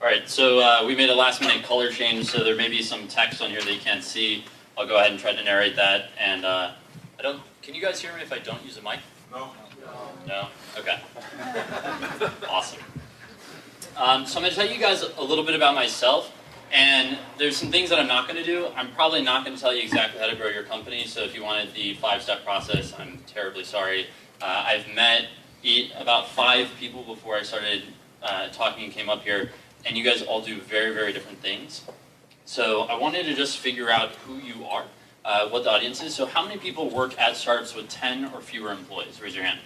Alright, so we made a last minute color change, so there may be some text on here that you can't see. I'll go ahead and try to narrate that. And can you guys hear me if I don't use a mic? No. No? Okay. Awesome. So I'm going to tell you guys a little bit about myself. And there's some things that I'm not going to do. I'm probably not going to tell you exactly how to grow your company. So if you wanted the 5-step process, I'm terribly sorry. I've met about 5 people before I started talking and came up here. And you guys all do very, very different things. So I wanted to just figure out who you are, what the audience is. So how many people work at startups with 10 or fewer employees? Raise your hand.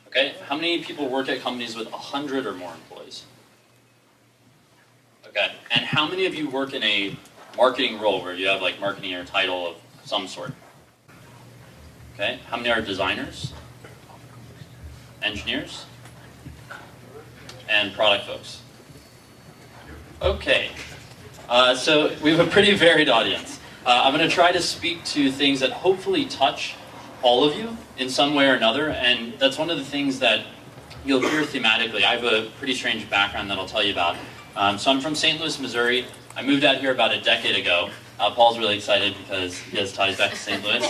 Okay. How many people work at companies with 100 or more employees? Okay. And how many of you work in a marketing role where you have like marketing or title of some sort? Okay. How many are designers? Engineers? And product folks? Okay. So we have a pretty varied audience. I'm going to try to speak to things that hopefully touch all of you in some way or another, and that's one of the things that you'll hear thematically. I have a pretty strange background that I'll tell you about. So I'm from St. Louis, Missouri. I moved out here about a decade ago. Paul's really excited because he has ties back to St. Louis.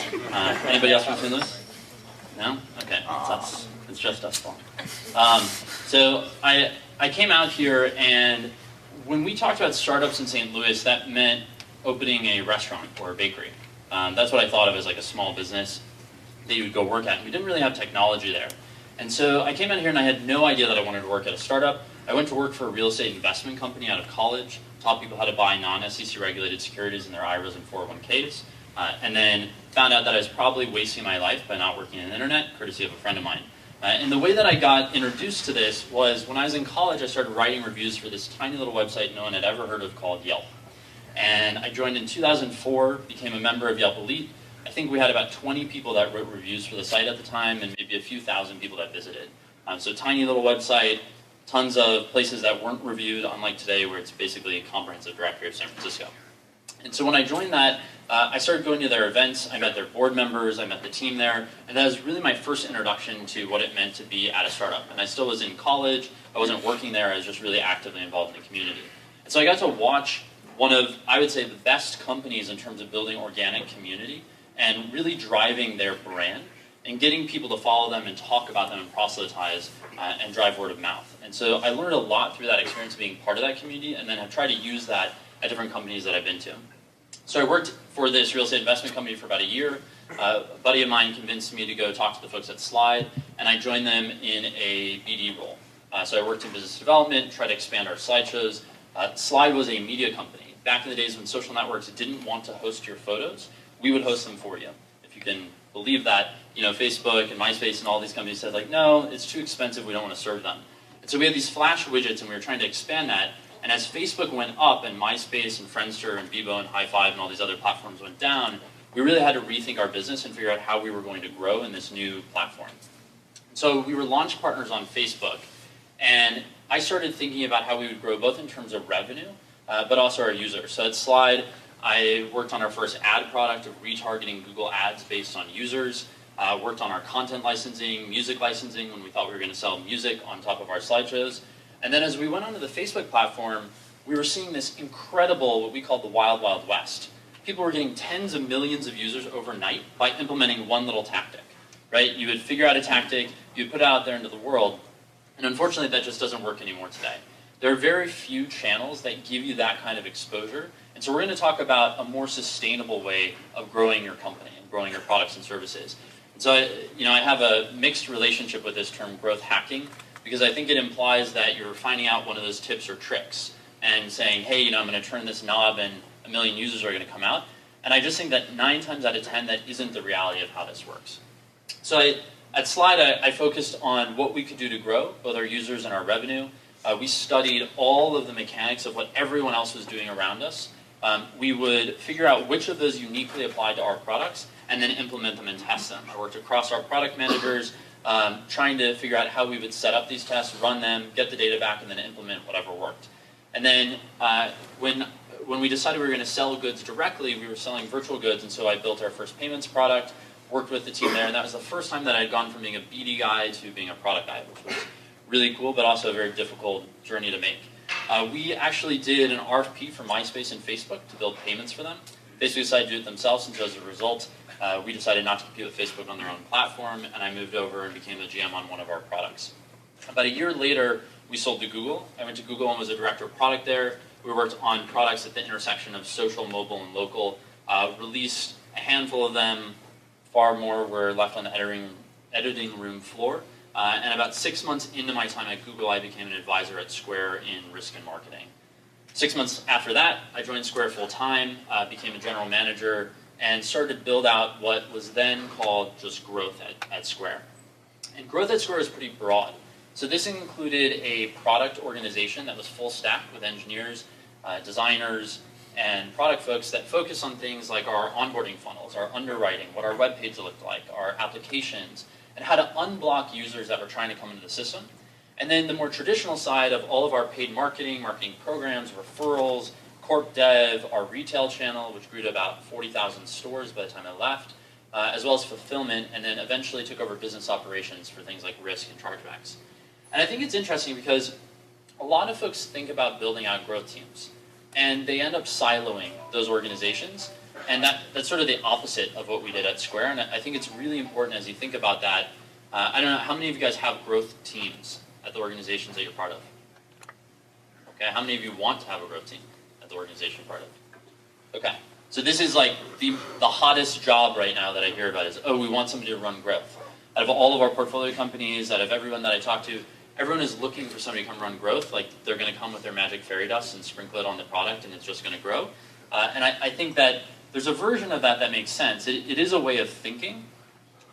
Anybody else from St. Louis? No? Okay, it's us. It's just us, Paul. So I came out here, and when we talked about startups in St. Louis, that meant opening a restaurant or a bakery. That's what I thought of as like a small business that you would go work at. We didn't really have technology there. And so I came out here and I had no idea that I wanted to work at a startup. I went to work for a real estate investment company out of college, taught people how to buy non-SEC regulated securities in their IRAs and 401ks, and then found out that I was probably wasting my life by not working in the internet, courtesy of a friend of mine. And the way that I got introduced to this was when I was in college, I started writing reviews for this tiny little website no one had ever heard of called Yelp. And I joined in 2004, became a member of Yelp Elite. I think we had about 20 people that wrote reviews for the site at the time and maybe a few thousand people that visited. So tiny little website, tons of places that weren't reviewed, unlike today where it's basically a comprehensive directory of San Francisco. And so when I joined that, I started going to their events, I met their board members, I met the team there, and that was really my first introduction to what it meant to be at a startup. And I still was in college, I wasn't working there, I was just really actively involved in the community. And so I got to watch one of, I would say, the best companies in terms of building organic community and really driving their brand and getting people to follow them and talk about them and proselytize and drive word of mouth. And so I learned a lot through that experience being part of that community and then have tried to use that at different companies that I've been to. So I worked for this real estate investment company for about a year. A buddy of mine convinced me to go talk to the folks at Slide, and I joined them in a BD role. So I worked in business development, tried to expand our slideshows. Slide was a media company. Back in the days when social networks didn't want to host your photos, we would host them for you. If you can believe that, Facebook and MySpace and all these companies said like, no, it's too expensive, we don't want to serve them. And so we had these flash widgets and we were trying to expand that. And as Facebook went up and MySpace and Friendster and Bebo and High Five and all these other platforms went down, we really had to rethink our business and figure out how we were going to grow in this new platform. So we were launch partners on Facebook. And I started thinking about how we would grow both in terms of revenue, but also our users. So at Slide, I worked on our first ad product of retargeting Google Ads based on users, worked on our content licensing, music licensing when we thought we were going to sell music on top of our slideshows. And then as we went onto the Facebook platform, we were seeing this incredible, what we called the Wild Wild West. People were getting tens of millions of users overnight by implementing one little tactic, right? You would figure out a tactic, you would put it out there into the world, and unfortunately that just doesn't work anymore today. There are very few channels that give you that kind of exposure, and so we're going to talk about a more sustainable way of growing your company and growing your products and services. And so I have a mixed relationship with this term growth hacking, because I think it implies that you're finding out one of those tips or tricks and saying, hey, I'm going to turn this knob and 1 million users are going to come out. And I just think that 9 times out of 10, that isn't the reality of how this works. So at Slide, I focused on what we could do to grow, both our users and our revenue. We studied all of the mechanics of what everyone else was doing around us. We would figure out which of those uniquely applied to our products and then implement them and test them. I worked across our product managers, trying to figure out how we would set up these tests, run them, get the data back, and then implement whatever worked. And then when we decided we were going to sell goods directly, we were selling virtual goods, and so I built our first payments product, worked with the team there, and that was the first time that I had gone from being a BD guy to being a product guy, which was really cool, but also a very difficult journey to make. We actually did an RFP for MySpace and Facebook to build payments for them. Facebook decided to do it themselves, and so as a result, we decided not to compete with Facebook on their own platform, and I moved over and became the GM on one of our products. About a year later, we sold to Google. I went to Google and was a director of product there. We worked on products at the intersection of social, mobile, and local. Released a handful of them. Far more were left on the editing room floor. And about 6 months into my time at Google, I became an advisor at Square in risk and marketing. 6 months after that, I joined Square full-time, became a general manager, and started to build out what was then called just growth at Square. And growth at Square is pretty broad. So this included a product organization that was full stack with engineers, designers, and product folks that focus on things like our onboarding funnels, our underwriting, what our web page looked like, our applications, and how to unblock users that were trying to come into the system. And then the more traditional side of all of our paid marketing programs, referrals, corp dev, our retail channel, which grew to about 40,000 stores by the time I left, as well as fulfillment, and then eventually took over business operations for things like risk and chargebacks. And I think it's interesting because a lot of folks think about building out growth teams, and they end up siloing those organizations, and that's sort of the opposite of what we did at Square, and I think it's really important as you think about that. I don't know, how many of you guys have growth teams at the organizations that you're part of? Okay, how many of you want to have a growth team at the organization you're part of? Okay, so this is like the hottest job right now that I hear about is, oh, we want somebody to run growth. Out of all of our portfolio companies, out of everyone that I talk to, everyone is looking for somebody to come run growth. Like they're going to come with their magic fairy dust and sprinkle it on the product, and it's just going to grow. And I think that there's a version of that makes sense. It is a way of thinking,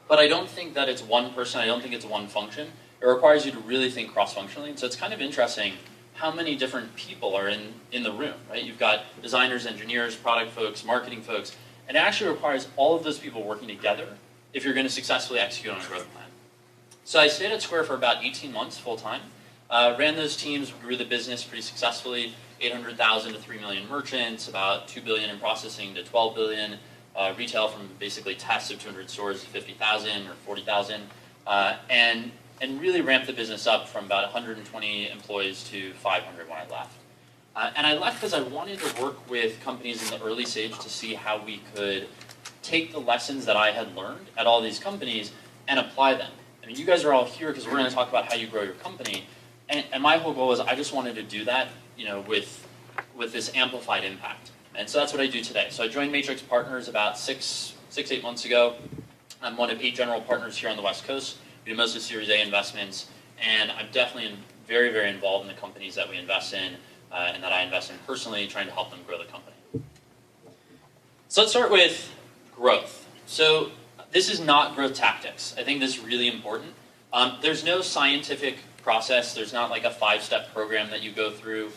but I don't think that it's one person. I don't think it's one function. It requires you to really think cross-functionally. And so it's kind of interesting how many different people are in the room, right? You've got designers, engineers, product folks, marketing folks, and it actually requires all of those people working together if you're going to successfully execute on a growth plan. So I stayed at Square for about 18 months full-time, ran those teams, grew the business pretty successfully, 800,000 to 3 million merchants, about 2 billion in processing to 12 billion, retail from basically tests of 200 stores to 50,000 or 40,000, and really ramped the business up from about 120 employees to 500 when I left. And I left because I wanted to work with companies in the early stage to see how we could take the lessons that I had learned at all these companies and apply them. I mean, you guys are all here because we're going to talk about how you grow your company, and my whole goal was I just wanted to do that, you know, with this amplified impact. And so that's what I do today. So I joined Matrix Partners about 8 months ago. I'm one of 8 general partners here on the West Coast. We do most of Series A investments, and I'm definitely very, very involved in the companies that we invest in and that I invest in personally, trying to help them grow the company. So let's start with growth. So this is not growth tactics. I think this is really important. There's no scientific process. There's not like a 5-step program that you go through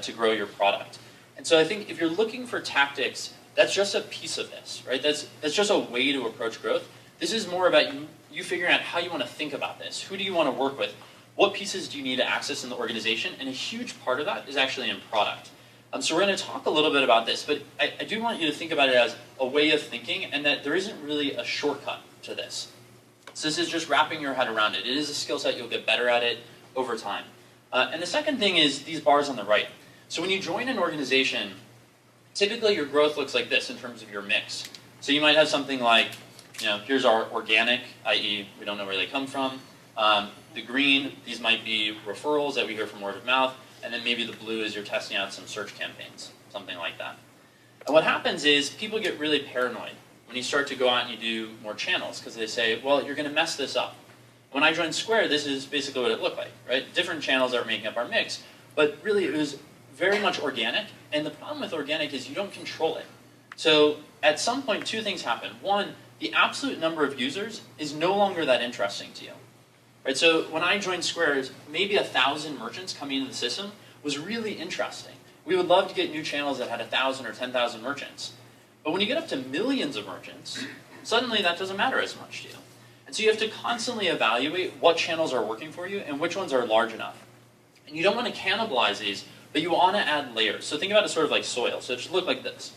to grow your product. And so I think if you're looking for tactics, that's just a piece of this, right? That's just a way to approach growth. This is more about you figuring out how you want to think about this. Who do you want to work with? What pieces do you need to access in the organization? And a huge part of that is actually in product. So we're going to talk a little bit about this, but I do want you to think about it as a way of thinking and that there isn't really a shortcut to this. So this is just wrapping your head around it. It is a skill set. You'll get better at it over time. And the second thing is these bars on the right. So when you join an organization, typically your growth looks like this in terms of your mix. So you might have something like, you know, here's our organic, i.e. we don't know where they come from. The green, these might be referrals that we hear from word of mouth. And then maybe the blue is you're testing out some search campaigns, something like that. And what happens is people get really paranoid when you start to go out and you do more channels because they say, well, you're going to mess this up. When I joined Square, this is basically what it looked like, right? Different channels that were making up our mix, but really it was very much organic. And the problem with organic is you don't control it. So at some point, 2 things happen. One, the absolute number of users is no longer that interesting to you. Right, so when I joined Square, maybe 1,000 merchants coming into the system was really interesting. We would love to get new channels that had 1,000 or 10,000 merchants. But when you get up to millions of merchants, suddenly that doesn't matter as much to you. And so you have to constantly evaluate what channels are working for you and which ones are large enough. And you don't want to cannibalize these, but you want to add layers. So think about it sort of like soil. So it should look like this.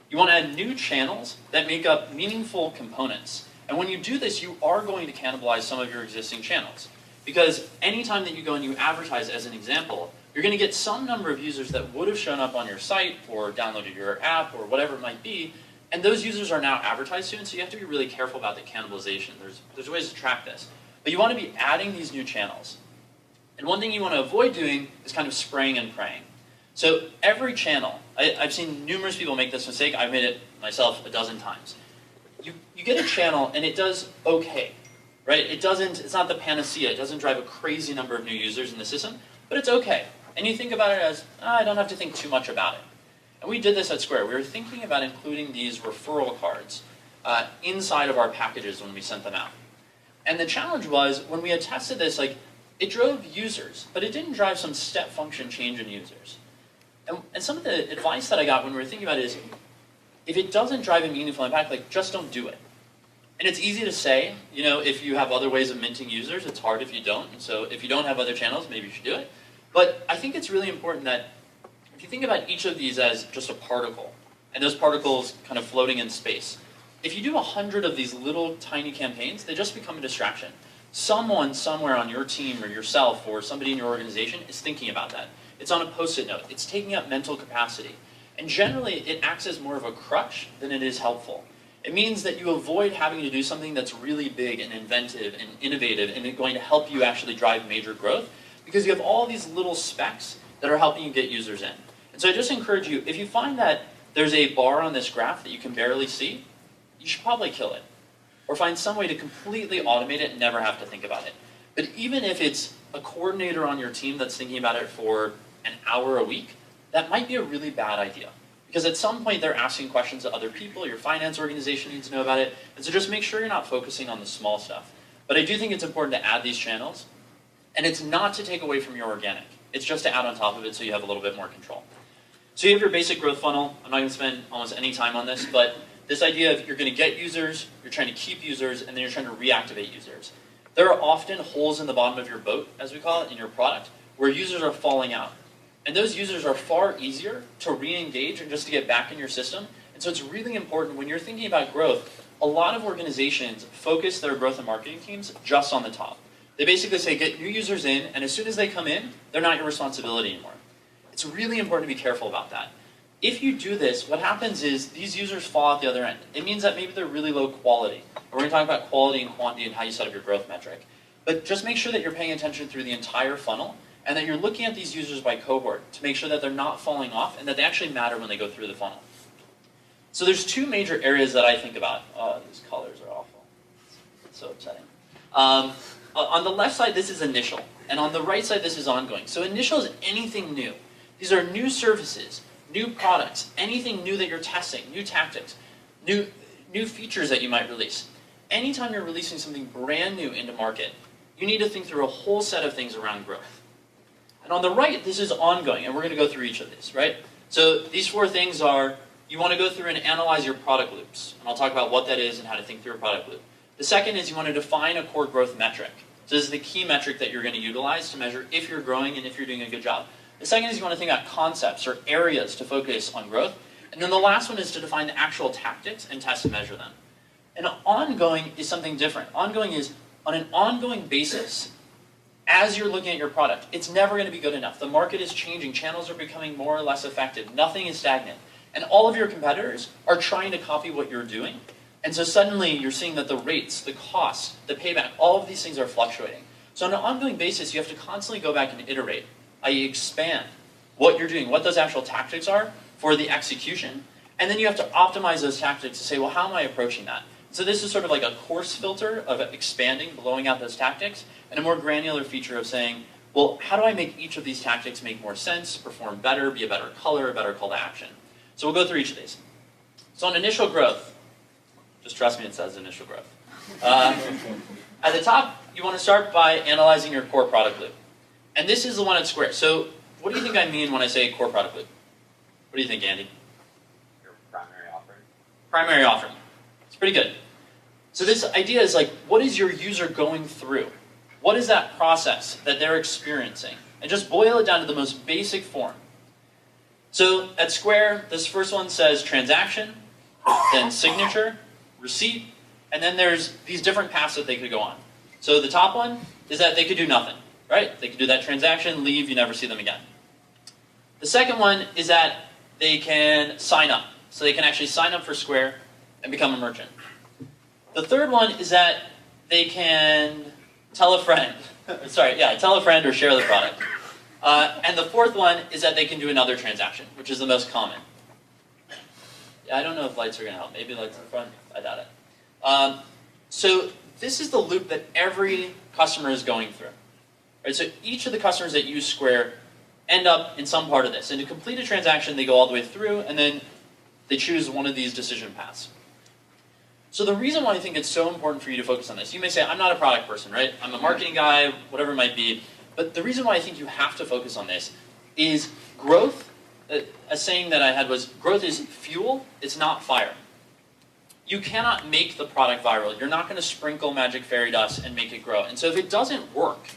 You want to add new channels that make up meaningful components. And when you do this, you are going to cannibalize some of your existing channels. Because anytime that you go and you advertise as an example, you're going to get some number of users that would have shown up on your site or downloaded your app or whatever it might be, and those users are now advertised to, and so you have to be really careful about the cannibalization. There's ways to track this. But you want to be adding these new channels. And one thing you want to avoid doing is kind of spraying and praying. So every channel, I've seen numerous people make this mistake. I've made it myself a dozen times. You get a channel and it does okay, right? It's not the panacea. It doesn't drive a crazy number of new users in the system, but it's okay. And you think about it as, I don't have to think too much about it. And we did this at Square. We were thinking about including these referral cards inside of our packages when we sent them out. And the challenge was, when we had tested this, it drove users, but it didn't drive some step function change in users. And some of the advice that I got when we were thinking about it is, if it doesn't drive a meaningful impact, just don't do it. And it's easy to say, if you have other ways of minting users, it's hard if you don't. And so if you don't have other channels, maybe you should do it. But I think it's really important that if you think about each of these as just a particle, and those particles kind of floating in space, if you do 100 of these little tiny campaigns, they just become a distraction. Someone somewhere on your team or yourself or somebody in your organization is thinking about that. It's on a post-it note. It's taking up mental capacity. And generally, it acts as more of a crutch than it is helpful. It means that you avoid having to do something that's really big and inventive and innovative and it's going to help you actually drive major growth, because you have all these little specs that are helping you get users in. And so I just encourage you, if you find that there's a bar on this graph that you can barely see, you should probably kill it. Or find some way to completely automate it and never have to think about it. But even if it's a coordinator on your team that's thinking about it for an hour a week, that might be a really bad idea. Because at some point they're asking questions to other people, your finance organization needs to know about it, and so just make sure you're not focusing on the small stuff. But I do think it's important to add these channels, and it's not to take away from your organic. It's just to add on top of it so you have a little bit more control. So you have your basic growth funnel. I'm not going to spend almost any time on this, but this idea of you're going to get users, you're trying to keep users, and then you're trying to reactivate users. There are often holes in the bottom of your boat, as we call it, in your product, where users are falling out. And those users are far easier to re-engage and just to get back in your system. And so it's really important when you're thinking about growth, a lot of organizations focus their growth and marketing teams just on the top. They basically say, get new users in, and as soon as they come in, they're not your responsibility anymore. It's really important to be careful about that. If you do this, what happens is these users fall out the other end. It means that maybe they're really low quality. And we're going to talk about quality and quantity and how you set up your growth metric. But just make sure that you're paying attention through the entire funnel and that you're looking at these users by cohort to make sure that they're not falling off and that they actually matter when they go through the funnel. So there's two major areas that I think about. Oh, these colors are awful. It's so upsetting. On the left side, this is initial. And on the right side, this is ongoing. So initial is anything new. These are new services, new products, anything new that you're testing, new tactics, new features that you might release. Anytime you're releasing something brand new into market, you need to think through a whole set of things around growth. And on the right, this is ongoing, and we're going to go through each of these, right? So these four things are, you want to go through and analyze your product loops. And I'll talk about what that is and how to think through a product loop. The second is you want to define a core growth metric. So this is the key metric that you're going to utilize to measure if you're growing and if you're doing a good job. The second is you want to think about concepts or areas to focus on growth. And then the last one is to define the actual tactics and test and measure them. And ongoing is something different. Ongoing is on an ongoing basis, as you're looking at your product, it's never going to be good enough. The market is changing. Channels are becoming more or less effective. Nothing is stagnant. And all of your competitors are trying to copy what you're doing. And so suddenly you're seeing that the rates, the costs, the payback, all of these things are fluctuating. So on an ongoing basis, you have to constantly go back and iterate, i.e. expand what you're doing, what those actual tactics are for the execution. And then you have to optimize those tactics to say, well, how am I approaching that? So this is sort of like a coarse filter of expanding, blowing out those tactics, and a more granular feature of saying, well, how do I make each of these tactics make more sense, perform better, be a better color, a better call to action? So we'll go through each of these. So on initial growth, just trust me, it says initial growth. At the top, you want to start by analyzing your core product loop. And this is the one at Square. So what do you think I mean when I say core product loop? What do you think, Andy? Your primary offering. Primary offering. It's pretty good. So this idea is like, what is your user going through? What is that process that they're experiencing? And just boil it down to the most basic form. So at Square, this first one says transaction, then signature, receipt, and then there's these different paths that they could go on. So the top one, is that they could do nothing, right? They could do that transaction, leave, you never see them again. The second one is that they can sign up. So they can actually sign up for Square and become a merchant. The third one is that they can tell a friend. Tell a friend or share the product. And the fourth one is that they can do another transaction, which is the most common. Yeah, I don't know if lights are going to help. Maybe lights in front. I doubt it. So this is the loop that every customer is going through. Right? So each of the customers that use Square end up in some part of this. And to complete a transaction, they go all the way through, and then they choose one of these decision paths. So the reason why I think it's so important for you to focus on this, you may say, I'm not a product person, right? I'm a marketing guy, whatever it might be. But the reason why I think you have to focus on this is growth. A saying that I had was, growth is fuel, it's not fire. You cannot make the product viral. You're not going to sprinkle magic fairy dust and make it grow. And so if it doesn't work,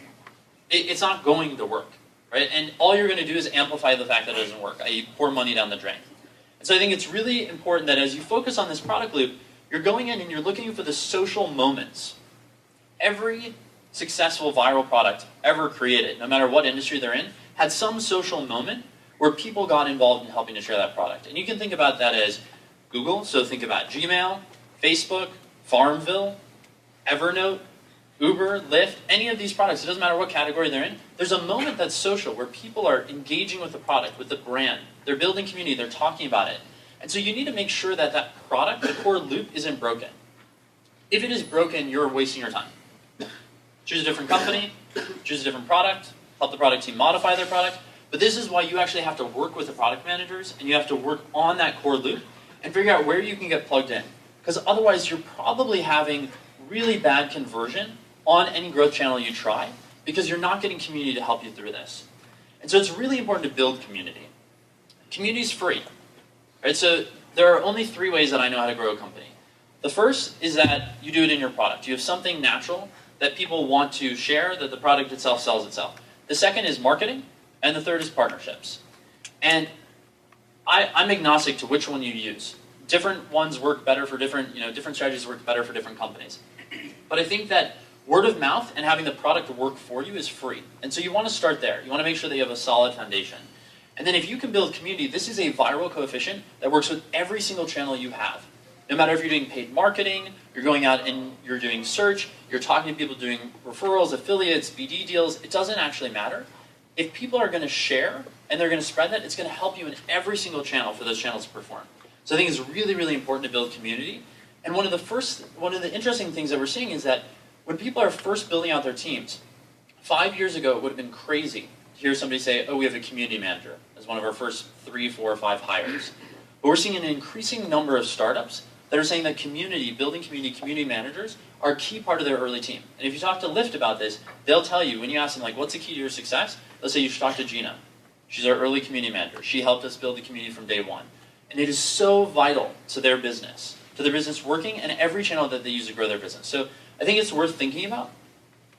it's not going to work, right? And all you're going to do is amplify the fact that it doesn't work, i.e. pour money down the drain. And so I think it's really important that as you focus on this product loop, you're going in and you're looking for the social moments. Every successful viral product ever created, no matter what industry they're in, had some social moment where people got involved in helping to share that product. And you can think about that as Google, so think about Gmail, Facebook, Farmville, Evernote, Uber, Lyft, any of these products, it doesn't matter what category they're in, there's a moment that's social where people are engaging with the product, with the brand. They're building community, they're talking about it. And so you need to make sure that that product, the core loop, isn't broken. If it is broken, you're wasting your time. Choose a different company, choose a different product, help the product team modify their product. But this is why you actually have to work with the product managers and you have to work on that core loop and figure out where you can get plugged in. Because otherwise you're probably having really bad conversion on any growth channel you try because you're not getting community to help you through this. And so it's really important to build community. Community is free. Right? So there are only 3 ways that I know how to grow a company. The first is that you do it in your product. You have something natural that people want to share, that the product itself sells itself. The second is marketing, and the third is partnerships. And I'm agnostic to which one you use. Different ones work better for different strategies work better for different companies. But I think that word of mouth and having the product work for you is free. And so you want to start there. You want to make sure that you have a solid foundation. And then if you can build community, this is a viral coefficient that works with every single channel you have. No matter if you're doing paid marketing, you're going out and you're doing search, you're talking to people doing referrals, affiliates, BD deals, it doesn't actually matter. If people are going to share and they're going to spread that, it's going to help you in every single channel for those channels to perform. So I think it's really, really important to build community. And one of the interesting things that we're seeing is that when people are first building out their teams, 5 years ago it would have been crazy to hear somebody say, oh, we have a community manager as one of our first 3, 4, or 5 hires. But we're seeing an increasing number of startups that are saying that building community managers are a key part of their early team. And if you talk to Lyft about this, they'll tell you, when you ask them, like, what's the key to your success? They'll say you should talk to Gina. She's our early community manager. She helped us build the community from day one. And it is so vital to their business working, and every channel that they use to grow their business. So I think it's worth thinking about.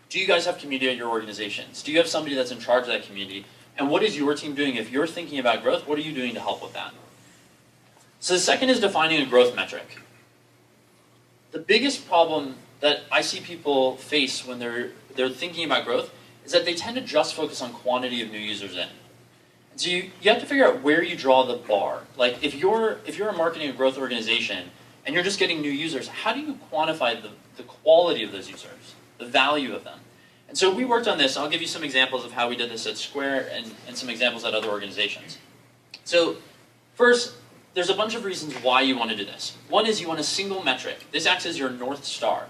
Do you guys have community at your organizations? Do you have somebody that's in charge of that community? And what is your team doing? If you're thinking about growth, what are you doing to help with that? So the second is defining a growth metric. The biggest problem that I see people face when they're thinking about growth is that they tend to just focus on quantity of new users in. And so you have to figure out where you draw the bar. Like if you're a marketing and growth organization and you're just getting new users, how do you quantify the quality of those users, the value of them? And so we worked on this. I'll give you some examples of how we did this at Square and some examples at other organizations. So first, there's a bunch of reasons why you want to do this. One is you want a single metric. This acts as your North Star.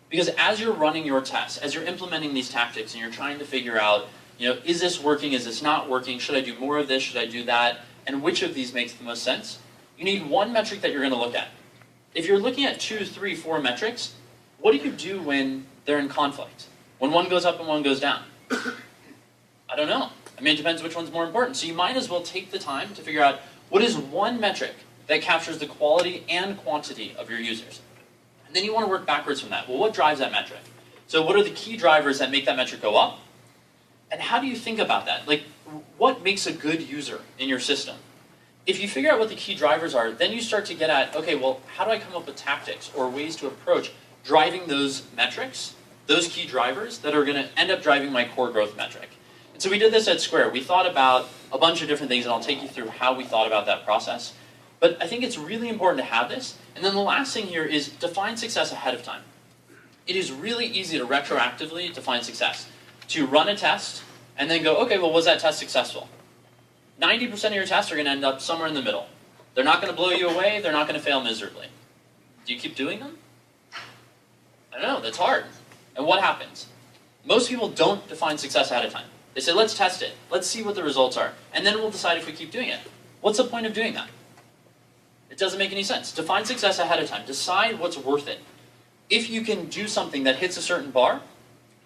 Because as you're running your tests, as you're implementing these tactics and you're trying to figure out, is this working, is this not working, should I do more of this, should I do that, and which of these makes the most sense, you need one metric that you're going to look at. If you're looking at 2, 3, 4 metrics, what do you do when they're in conflict? When one goes up and one goes down? I don't know. I mean, it depends which one's more important. So you might as well take the time to figure out what is one metric that captures the quality and quantity of your users. And then you want to work backwards from that. Well, what drives that metric? So what are the key drivers that make that metric go up? And how do you think about that? Like, what makes a good user in your system? If you figure out what the key drivers are, then you start to get at, okay, well, how do I come up with tactics or ways to approach driving those metrics those key drivers that are going to end up driving my core growth metric. And so we did this at Square. We thought about a bunch of different things, and I'll take you through how we thought about that process. But I think it's really important to have this. And then the last thing here is define success ahead of time. It is really easy to retroactively define success. To run a test, and then go, okay, well, was that test successful? 90% of your tests are going to end up somewhere in the middle. They're not going to blow you away. They're not going to fail miserably. Do you keep doing them? I don't know. That's hard. And what happens? Most people don't define success ahead of time. They say, let's test it. Let's see what the results are. And then we'll decide if we keep doing it. What's the point of doing that? It doesn't make any sense. Define success ahead of time. Decide what's worth it. If you can do something that hits a certain bar,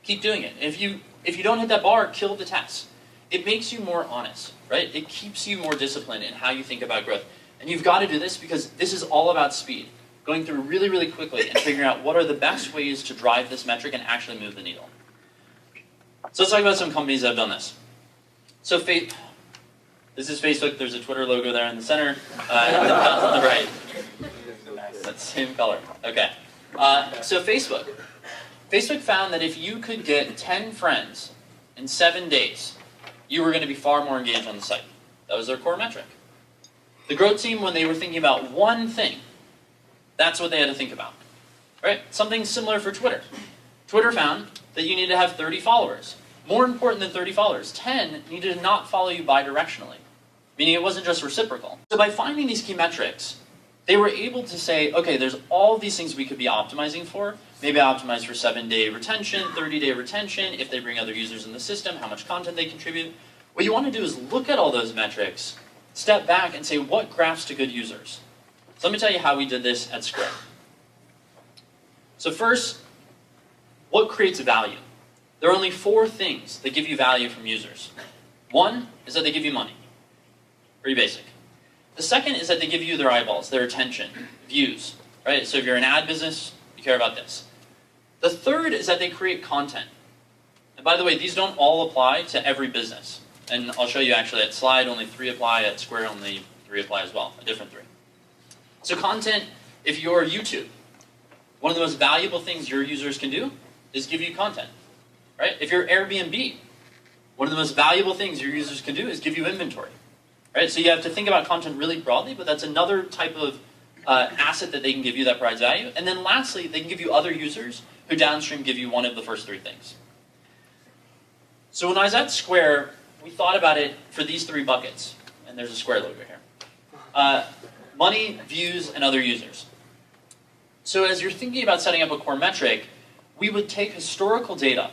keep doing it. If you don't hit that bar, kill the test. It makes you more honest, right? It keeps you more disciplined in how you think about growth. And you've got to do this because this is all about speed. Going through really, really quickly and figuring out what are the best ways to drive this metric and actually move the needle. So let's talk about some companies that have done this. So this is Facebook. There's a Twitter logo there in the center. And on the right. That's the same color. Okay. So Facebook. Facebook found that if you could get 10 friends in 7 days, you were going to be far more engaged on the site. That was their core metric. The growth team, when they were thinking about one thing, that's what they had to think about. Right? Something similar for Twitter. Twitter found that you need to have 30 followers. More important than 30 followers, 10 needed to not follow you bidirectionally, meaning it wasn't just reciprocal. So by finding these key metrics, they were able to say, okay, there's all these things we could be optimizing for. Maybe optimize for 7-day retention, 30-day retention, if they bring other users in the system, how much content they contribute. What you want to do is look at all those metrics, step back and say, what graphs to good users? So let me tell you how we did this at Square. So first, what creates value? There are only 4 things that give you value from users. One is that they give you money. Pretty basic. The second is that they give you their eyeballs, their attention, views. Right? So if you're an ad business, you care about this. The third is that they create content. And by the way, these don't all apply to every business. And I'll show you actually at Slide, only 3 apply. At Square, only 3 apply as well, a different 3. So content, if you're YouTube, one of the most valuable things your users can do is give you content. Right? If you're Airbnb, one of the most valuable things your users can do is give you inventory. Right? So you have to think about content really broadly, but that's another type of asset that they can give you that provides value. And then lastly, they can give you other users who downstream give you one of the first 3 things. So when I was at Square, we thought about it for these 3 buckets. And there's a Square logo here. Money, views, and other users. So as you're thinking about setting up a core metric, we would take historical data.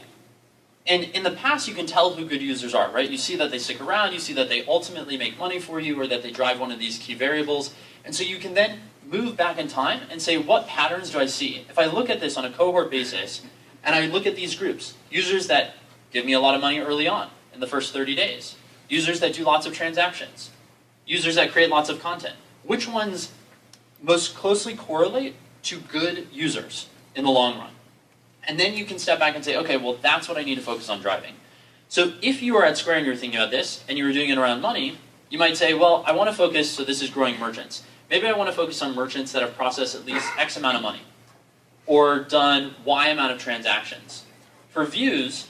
And in the past, you can tell who good users are, right? You see that they stick around, you see that they ultimately make money for you, or that they drive one of these key variables. And so you can then move back in time and say, what patterns do I see? If I look at this on a cohort basis, and I look at these groups, users that give me a lot of money early on in the first 30 days, users that do lots of transactions, users that create lots of content, which ones most closely correlate to good users in the long run? And then you can step back and say, okay, well, that's what I need to focus on driving. So if you were at Square and you were thinking about this, and you were doing it around money, you might say, well, I want to focus, so this is growing merchants. Maybe I want to focus on merchants that have processed at least X amount of money, or done Y amount of transactions. For views,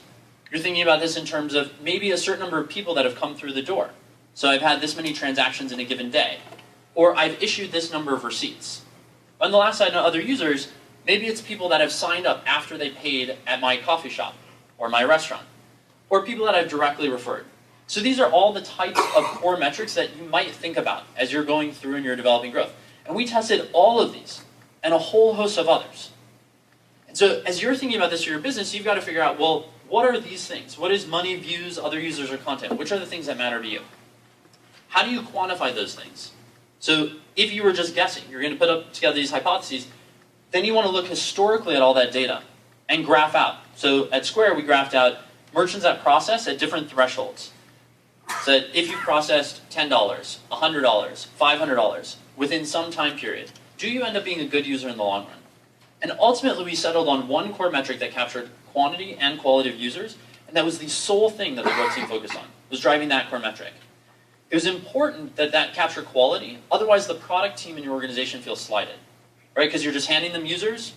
you're thinking about this in terms of maybe a certain number of people that have come through the door. So I've had this many transactions in a given day, or I've issued this number of receipts. On the last side, on other users, maybe it's people that have signed up after they paid at my coffee shop or my restaurant, or people that I've directly referred. So these are all the types of core metrics that you might think about as you're going through and you're developing growth. And we tested all of these and a whole host of others. And so as you're thinking about this for your business, you've got to figure out, well, what are these things? What is money, views, other users, or content? Which are the things that matter to you? How do you quantify those things? So if you were just guessing, you're going to put up together these hypotheses, then you want to look historically at all that data and graph out. So at Square, we graphed out merchants that process at different thresholds. So that if you processed $10, $100, $500 within some time period, do you end up being a good user in the long run? And ultimately, we settled on one core metric that captured quantity and quality of users, and that was the sole thing that the growth team focused on, was driving that core metric. It was important that that captured quality, otherwise the product team in your organization feels slighted, right? Because you're just handing them users,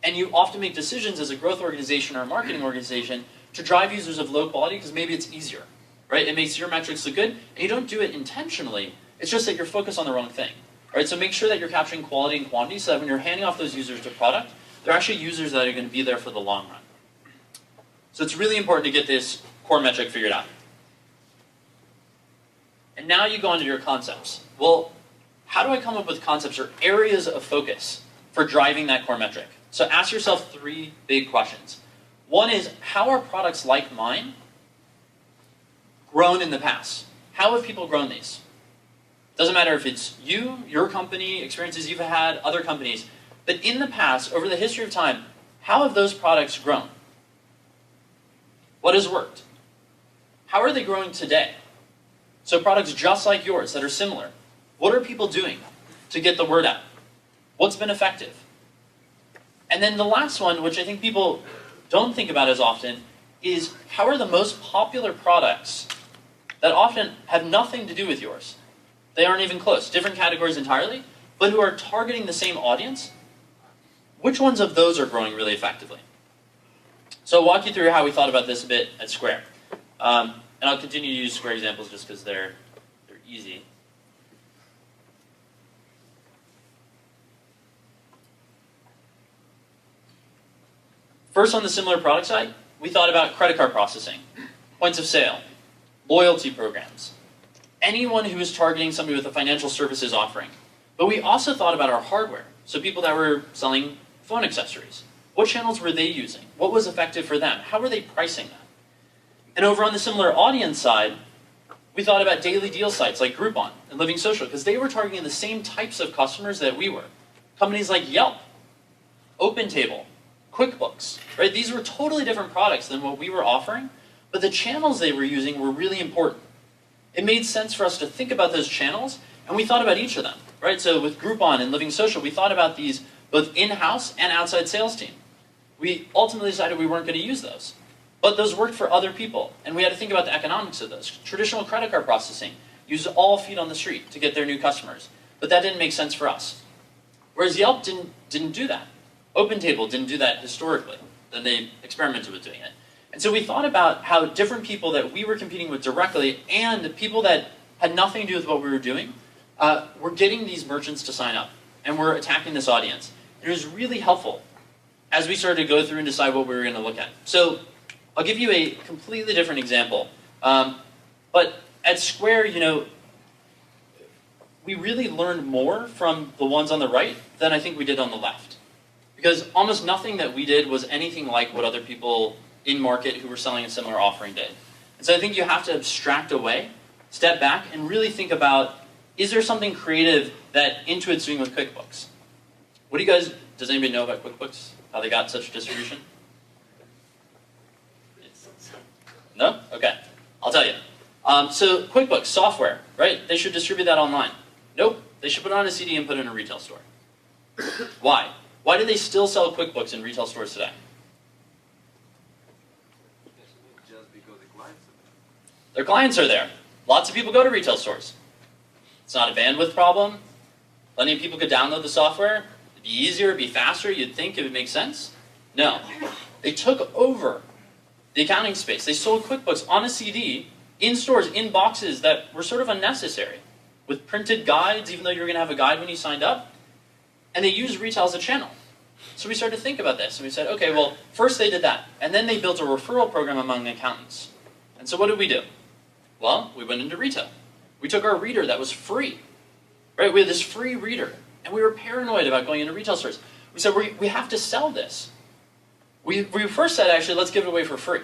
And you often make decisions as a growth organization or a marketing organization to drive users of low quality because maybe it's easier, right? It makes your metrics look good, and you don't do it intentionally. It's just that you're focused on the wrong thing, right? So make sure that you're capturing quality and quantity so that when you're handing off those users to product, they're actually users that are going to be there for the long run. So it's really important to get this core metric figured out. And now you go on to your concepts. Well, how do I come up with concepts or areas of focus for driving that core metric? So ask yourself 3 big questions. One is, how are products like mine grown in the past? How have people grown these? Doesn't matter if it's you, your company, experiences you've had, other companies, but in the past, over the history of time, how have those products grown? What has worked? How are they growing today? So products just like yours that are similar. What are people doing to get the word out? What's been effective? And then the last one, which I think people don't think about as often, is how are the most popular products that often have nothing to do with yours? They aren't even close, different categories entirely, but who are targeting the same audience. Which ones of those are growing really effectively? So I'll walk you through how we thought about this a bit at Square. And I'll continue to use Square examples just because they're easy. First, on the similar product side, we thought about credit card processing, points of sale, loyalty programs, anyone who is targeting somebody with a financial services offering. But we also thought about our hardware, so people that were selling phone accessories. What channels were they using? What was effective for them? How were they pricing that? And over on the similar audience side, we thought about daily deal sites like Groupon and Living Social, because they were targeting the same types of customers that we were. Companies like Yelp, OpenTable, QuickBooks, right? These were totally different products than what we were offering, but the channels they were using were really important. It made sense for us to think about those channels, and we thought about each of them, right? So with Groupon and Living Social, we thought about these both in-house and outside sales team. We ultimately decided we weren't going to use those, but those worked for other people, and we had to think about the economics of those. Traditional credit card processing used all feet on the street to get their new customers, but that didn't make sense for us. Whereas Yelp didn't do that. OpenTable didn't do that historically. Then they experimented with doing it. And so we thought about how different people that we were competing with directly and people that had nothing to do with what we were doing were getting these merchants to sign up. And we're attacking this audience. And it was really helpful as we started to go through and decide what we were going to look at. So I'll give you a completely different example. But at Square, we really learned more from the ones on the right than I think we did on the left. Because almost nothing that we did was anything like what other people in market who were selling a similar offering did. And so I think you have to abstract away, step back, and really think about, is there something creative that Intuit's doing with QuickBooks? Does anybody know about QuickBooks? How they got such distribution? No? Okay. I'll tell you. So QuickBooks, software, right? They should distribute that online. Nope. They should put it on a CD and put it in a retail store. Why? Why do they still sell QuickBooks in retail stores today? Just because the clients are there. Their clients are there. Lots of people go to retail stores. It's not a bandwidth problem. Plenty of people could download the software. It'd be easier, it'd be faster, you'd think it would make sense. No. They took over the accounting space. They sold QuickBooks on a CD, in stores, in boxes that were sort of unnecessary, with printed guides, even though you were going to have a guide when you signed up. And they used retail as a channel. So we started to think about this, and we said, okay, well, first they did that, and then they built a referral program among accountants. And so what did we do? Well, we went into retail. We took our reader that was free, right? We had this free reader, and we were paranoid about going into retail stores. We said, we have to sell this. We first said, actually, let's give it away for free.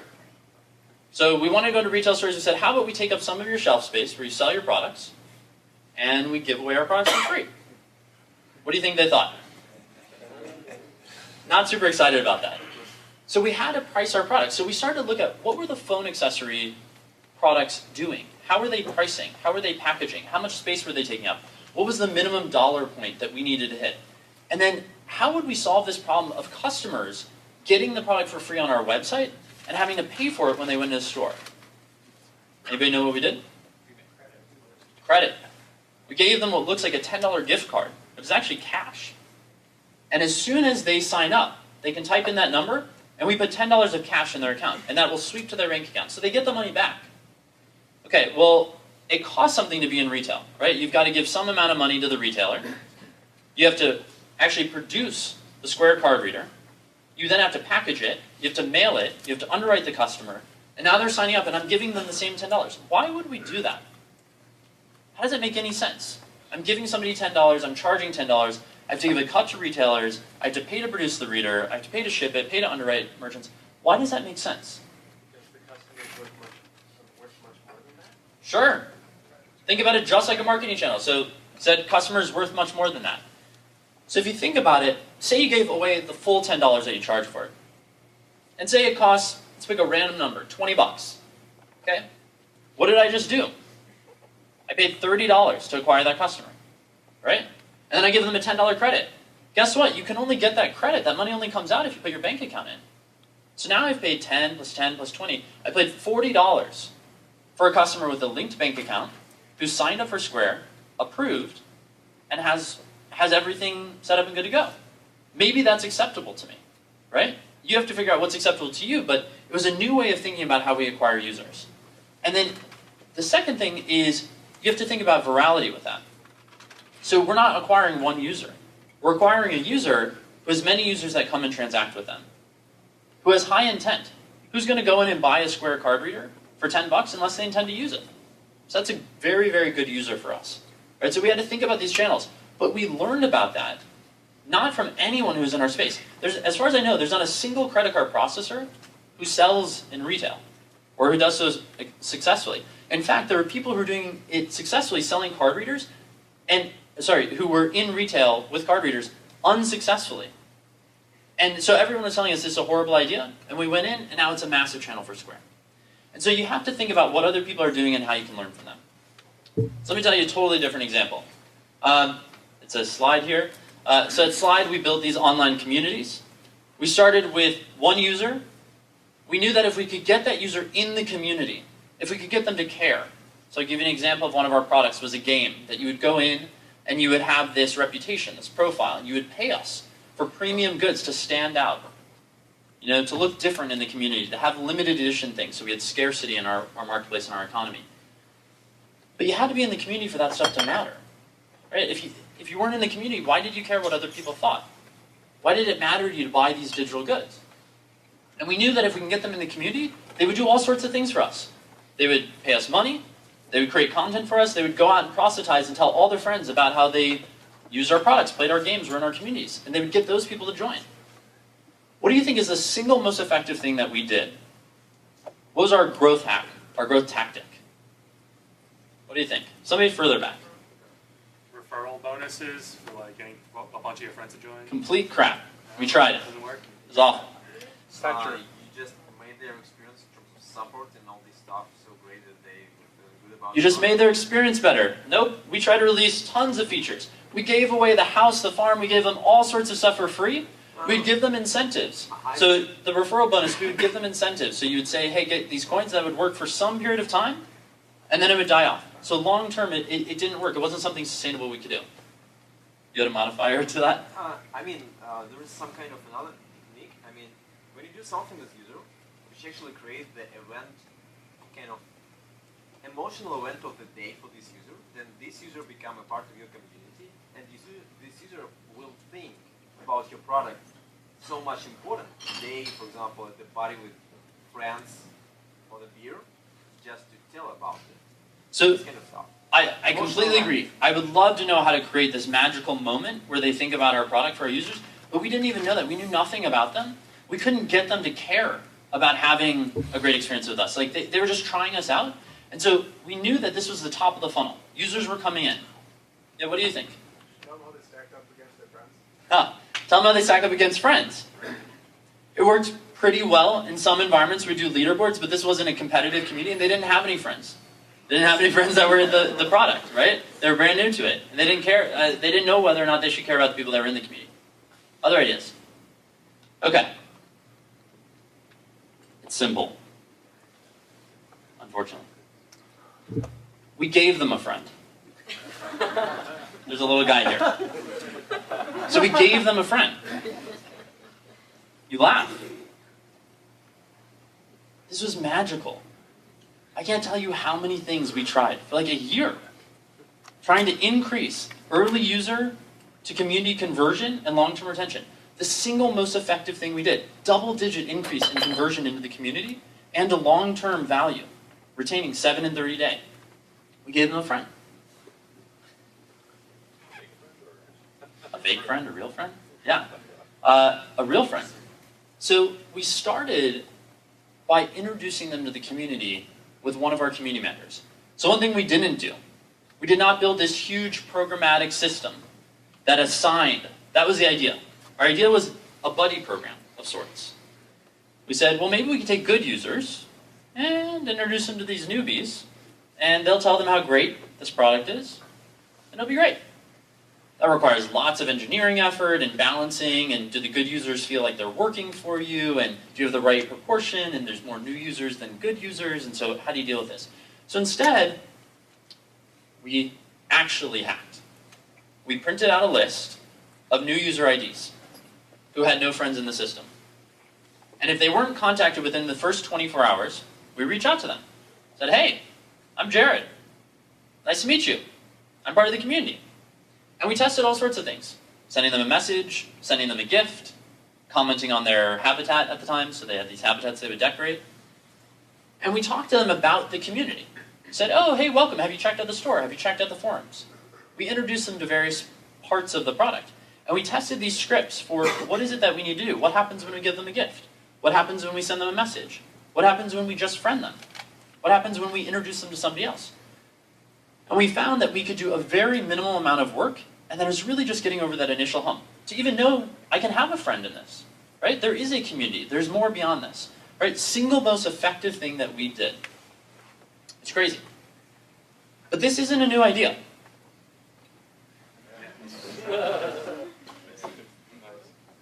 So we wanted to go to retail stores. We said, how about we take up some of your shelf space where you sell your products, and we give away our products for free. What do you think they thought? Not super excited about that. So we had to price our products. So we started to look at what were the phone accessory products doing? How were they pricing? How were they packaging? How much space were they taking up? What was the minimum dollar point that we needed to hit? And then how would we solve this problem of customers getting the product for free on our website and having to pay for it when they went to the store? Anybody know what we did? Credit. We gave them what looks like a $10 gift card. It was actually cash. And as soon as they sign up, they can type in that number, and we put $10 of cash in their account, and that will sweep to their bank account. So they get the money back. Okay, well, it costs something to be in retail, right? You've got to give some amount of money to the retailer. You have to actually produce the Square card reader. You then have to package it. You have to mail it. You have to underwrite the customer. And now they're signing up, and I'm giving them the same $10. Why would we do that? How does it make any sense? I'm giving somebody $10. I'm charging $10. I have to give a cut to retailers. I have to pay to produce the reader. I have to pay to ship it, pay to underwrite merchants. Why does that make sense? Because the customer is worth much more than that. Sure. Think about it just like a marketing channel. So said customer is worth much more than that. So if you think about it, say you gave away the full $10 that you charge for it. And say it costs, let's pick a random number, 20 bucks. Okay? What did I just do? I paid $30 to acquire that customer. Right? And then I give them a $10 credit. Guess what? You can only get that credit. That money only comes out if you put your bank account in. So now I've paid 10 plus 10 plus 20. I paid $40 for a customer with a linked bank account who signed up for Square, approved, and has everything set up and good to go. Maybe that's acceptable to me, right? You have to figure out what's acceptable to you, but it was a new way of thinking about how we acquire users. And then the second thing is you have to think about virality with that. So we're not acquiring one user. We're acquiring a user who has many users that come and transact with them, who has high intent. Who's going to go in and buy a Square card reader for 10 bucks unless they intend to use it? So that's a very, very good user for us. Right? So we had to think about these channels. But we learned about that not from anyone who's in our space. As far as I know, there's not a single credit card processor who sells in retail or who does so successfully. In fact, there are people who are doing it successfully selling card readers who were in retail with card readers unsuccessfully. And so everyone was telling us this is a horrible idea, and we went in, and now it's a massive channel for Square. And so you have to think about what other people are doing and how you can learn from them. So let me tell you a totally different example. It's a slide here. So at Slide, we built these online communities. We started with one user. We knew that if we could get that user in the community, if we could get them to care. So I'll give you an example of one of our products was a game that you would go in and you would have this reputation, this profile, and you would pay us for premium goods to stand out, to look different in the community, to have limited edition things, so we had scarcity in our marketplace and our economy. But you had to be in the community for that stuff to matter. Right? If you weren't in the community, why did you care what other people thought? Why did it matter to you to buy these digital goods? And we knew that if we can get them in the community, they would do all sorts of things for us. They would pay us money, they would create content for us, they would go out and proselytize and tell all their friends about how they used our products, played our games, were in our communities, and they would get those people to join. What do you think is the single most effective thing that we did? What was our growth hack, our growth tactic? What do you think? Somebody further back. Referral bonuses for like getting a bunch of your friends to join. Complete crap. We tried it. Doesn't work. It was awful. You just made their experience in terms of support and all this stuff so great that they would feel good about it. You just made their experience better. Nope. We tried to release tons of features. We gave away the house, the farm. We gave them all sorts of stuff for free. We'd give them incentives. So the referral bonus, we would give them incentives. So you would say, hey, get these coins that would work for some period of time, and then it would die off. So long term, it didn't work. It wasn't something sustainable we could do. You had a modifier to that? There is some kind of another technique. When you do something with user, which actually create the event, kind of emotional event of the day for this user, then this user become a part of your community, and this user will think about your product so much important. They, for example, at the party with friends for the beer, just to tell about it. So This kind of stuff. I completely agree. I would love to know how to create this magical moment where they think about our product for our users, but we didn't even know that. We knew nothing about them. We couldn't get them to care about having a great experience with us. Like they were just trying us out. And so we knew that this was the top of the funnel. Users were coming in. Yeah, what do you think? Tell them how they stacked up against their friends. Tell them how they stack up against friends. It worked pretty well in some environments. We do leaderboards, but this wasn't a competitive community, and they didn't have any friends. They didn't have any friends that were in the product, right? They were brand new to it, and they didn't care. They didn't know whether or not they should care about the people that were in the community. Other ideas? Okay. It's simple, unfortunately. We gave them a friend. There's a little guy here. So we gave them a friend. You laugh. This was magical. I can't tell you how many things we tried for like a year, trying to increase early user to community conversion and long-term retention. The single most effective thing we did, double-digit increase in conversion into the community and a long-term value, retaining 7 and 30 day. We gave them a friend. A fake friend, a real friend? Yeah, a real friend. So we started by introducing them to the community with one of our community managers. So one thing we didn't do, we did not build this huge programmatic system that assigned, that was the idea. Our idea was a buddy program of sorts. We said, well, maybe we can take good users and introduce them to these newbies, and they'll tell them how great this product is, and it'll be great. That requires lots of engineering effort and balancing, and do the good users feel like they're working for you, and do you have the right proportion, and there's more new users than good users, and so how do you deal with this? So instead, we actually hacked. We printed out a list of new user IDs who had no friends in the system. And if they weren't contacted within the first 24 hours, we reach out to them. Said, hey, I'm Jared. Nice to meet you. I'm part of the community. And we tested all sorts of things. Sending them a message, sending them a gift, commenting on their habitat at the time, so they had these habitats they would decorate. And we talked to them about the community. Said, oh, hey, welcome. Have you checked out the store? Have you checked out the forums? We introduced them to various parts of the product. And we tested these scripts for what is it that we need to do? What happens when we give them a gift? What happens when we send them a message? What happens when we just friend them? What happens when we introduce them to somebody else? And we found that we could do a very minimal amount of work, and that it was really just getting over that initial hump. To even know, I can have a friend in this, right? There is a community. There's more beyond this, right? Single most effective thing that we did. It's crazy. But this isn't a new idea.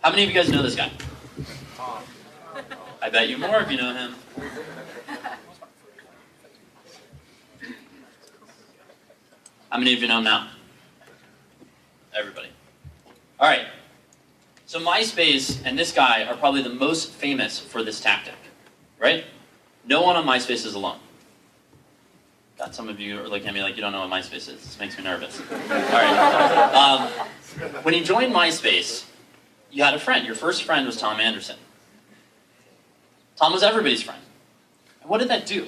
How many of you guys know this guy? I bet you more if you know him. How many of you know him now? Everybody. All right. So MySpace and this guy are probably the most famous for this tactic, right? No one on MySpace is alone. God, some of you are looking at me like you don't know what MySpace is. This makes me nervous. All right. When you joined MySpace, you had a friend. Your first friend was Tom Anderson. Tom was everybody's friend. And what did that do?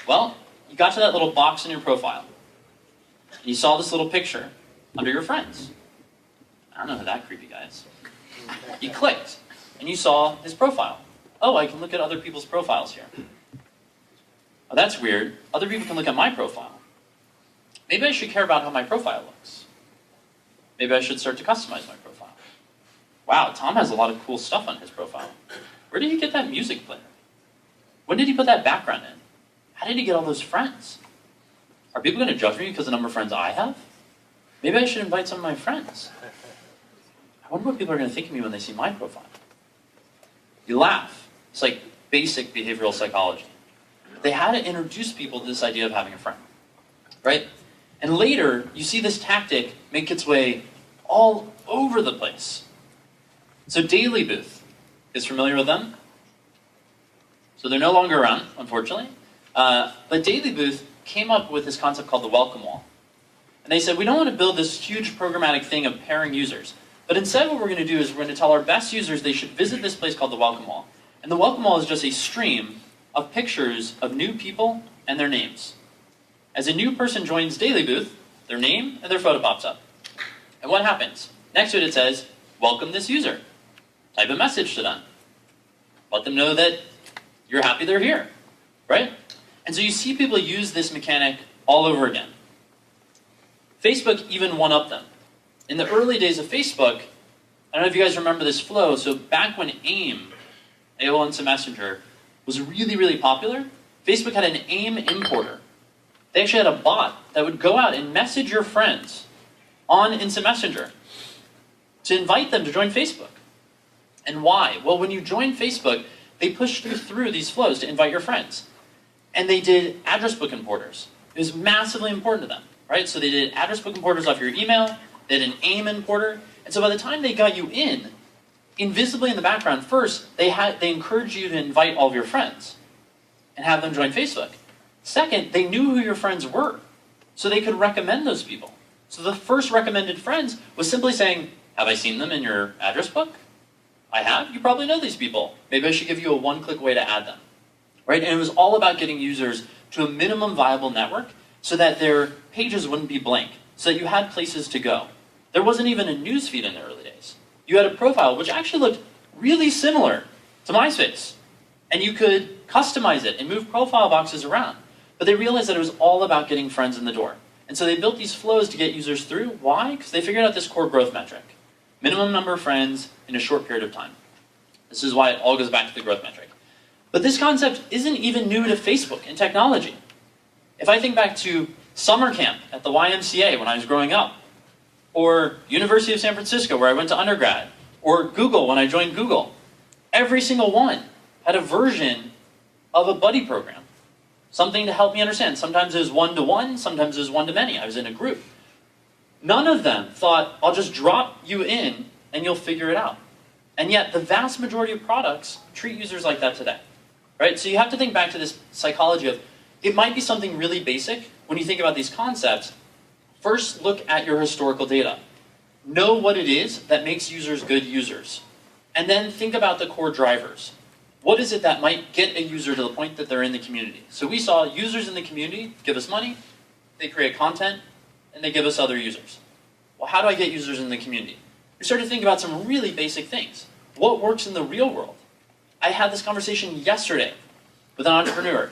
Well, you got to that little box in your profile. And you saw this little picture under your friends. I don't know who that creepy guy is. You clicked, and you saw his profile. Oh, I can look at other people's profiles here. Oh, that's weird. Other people can look at my profile. Maybe I should care about how my profile looks. Maybe I should start to customize my profile. Wow, Tom has a lot of cool stuff on his profile. Where did he get that music player? When did he put that background in? How did he get all those friends? Are people going to judge me because of the number of friends I have? Maybe I should invite some of my friends. I wonder what people are going to think of me when they see my profile. You laugh. It's like basic behavioral psychology. They had to introduce people to this idea of having a friend, right? And later, you see this tactic make its way all over the place. So Daily Booth is familiar with them? So they're no longer around, unfortunately. But Daily Booth came up with this concept called the welcome wall. And they said, we don't want to build this huge programmatic thing of pairing users. But instead what we're going to do is we're going to tell our best users they should visit this place called the welcome wall. And the welcome wall is just a stream of pictures of new people and their names. As a new person joins Daily Booth, their name and their photo pops up. And what happens? Next to it, it says, welcome this user. Type a message to them. Let them know that you're happy they're here, right? And so you see people use this mechanic all over again. Facebook even one-upped them. In the early days of Facebook, I don't know if you guys remember this flow, so back when AOL Instant Messenger, was really, really popular, Facebook had an AIM importer. They actually had a bot that would go out and message your friends on Instant Messenger to invite them to join Facebook. And why? Well, when you join Facebook, they pushed you through these flows to invite your friends. And they did address book importers. It was massively important to them, right? So they did address book importers off your email, they did an AIM importer, and so by the time they got you in, invisibly in the background, first, they encouraged you to invite all of your friends and have them join Facebook. Second, they knew who your friends were, so they could recommend those people. So the first recommended friends was simply saying, have I seen them in your address book? I have. You probably know these people. Maybe I should give you a one-click way to add them. Right? And it was all about getting users to a minimum viable network so that their pages wouldn't be blank, so that you had places to go. There wasn't even a newsfeed in the early days. You had a profile, which actually looked really similar to MySpace. And you could customize it and move profile boxes around. But they realized that it was all about getting friends in the door. And so they built these flows to get users through. Why? Because they figured out this core growth metric. Minimum number of friends in a short period of time. This is why it all goes back to the growth metric. But this concept isn't even new to Facebook and technology. If I think back to summer camp at the YMCA when I was growing up, or University of San Francisco where I went to undergrad, or Google when I joined Google, every single one had a version of a buddy program. Something to help me understand. Sometimes it was one-to-one, sometimes it was one-to-many. I was in a group. None of them thought, I'll just drop you in and you'll figure it out. And yet, the vast majority of products treat users like that today. Right? So you have to think back to this psychology of, it might be something really basic when you think about these concepts. First, look at your historical data. Know what it is that makes users good users. And then think about the core drivers. What is it that might get a user to the point that they're in the community? So we saw users in the community give us money, they create content, and they give us other users. Well, how do I get users in the community? We started to think about some really basic things. What works in the real world? I had this conversation yesterday with an entrepreneur.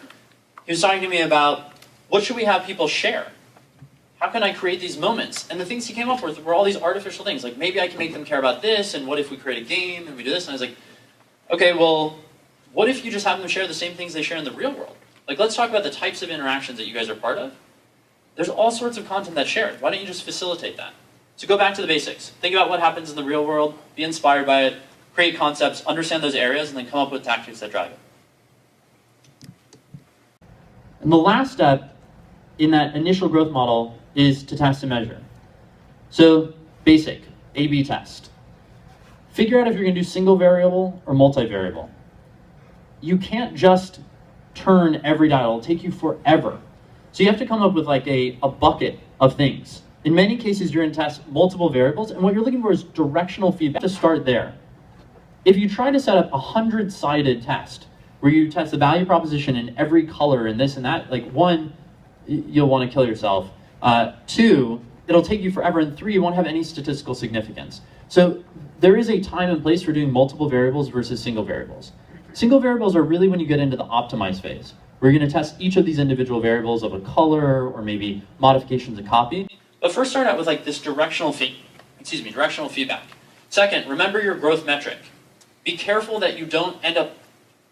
He was talking to me about, what should we have people share? How can I create these moments? And the things he came up with were all these artificial things. Like, maybe I can make them care about this, and what if we create a game and we do this? And I was like, okay, well, what if you just have them share the same things they share in the real world? Like, let's talk about the types of interactions that you guys are part of. There's all sorts of content that's shared. Why don't you just facilitate that? So go back to the basics. Think about what happens in the real world, be inspired by it, create concepts, understand those areas, and then come up with tactics that drive it. And the last step in that initial growth model is to test and measure. So basic, A/B test. Figure out if you're going to do single variable or multivariable. You can't just turn every dial. It'll take you forever. So you have to come up with like a bucket of things. In many cases, you're going to test multiple variables, and what you're looking for is directional feedback. To start there. If you try to set up a 100-sided test, where you test the value proposition in every color and this and that, like one, you'll want to kill yourself. Two, it'll take you forever, and three, you won't have any statistical significance. So there is a time and place for doing multiple variables versus single variables. Single variables are really when you get into the optimize phase, where you're going to test each of these individual variables of a color or maybe modifications of copy. But first start out with like this directional feedback. Second, remember your growth metric. Be careful that you don't end up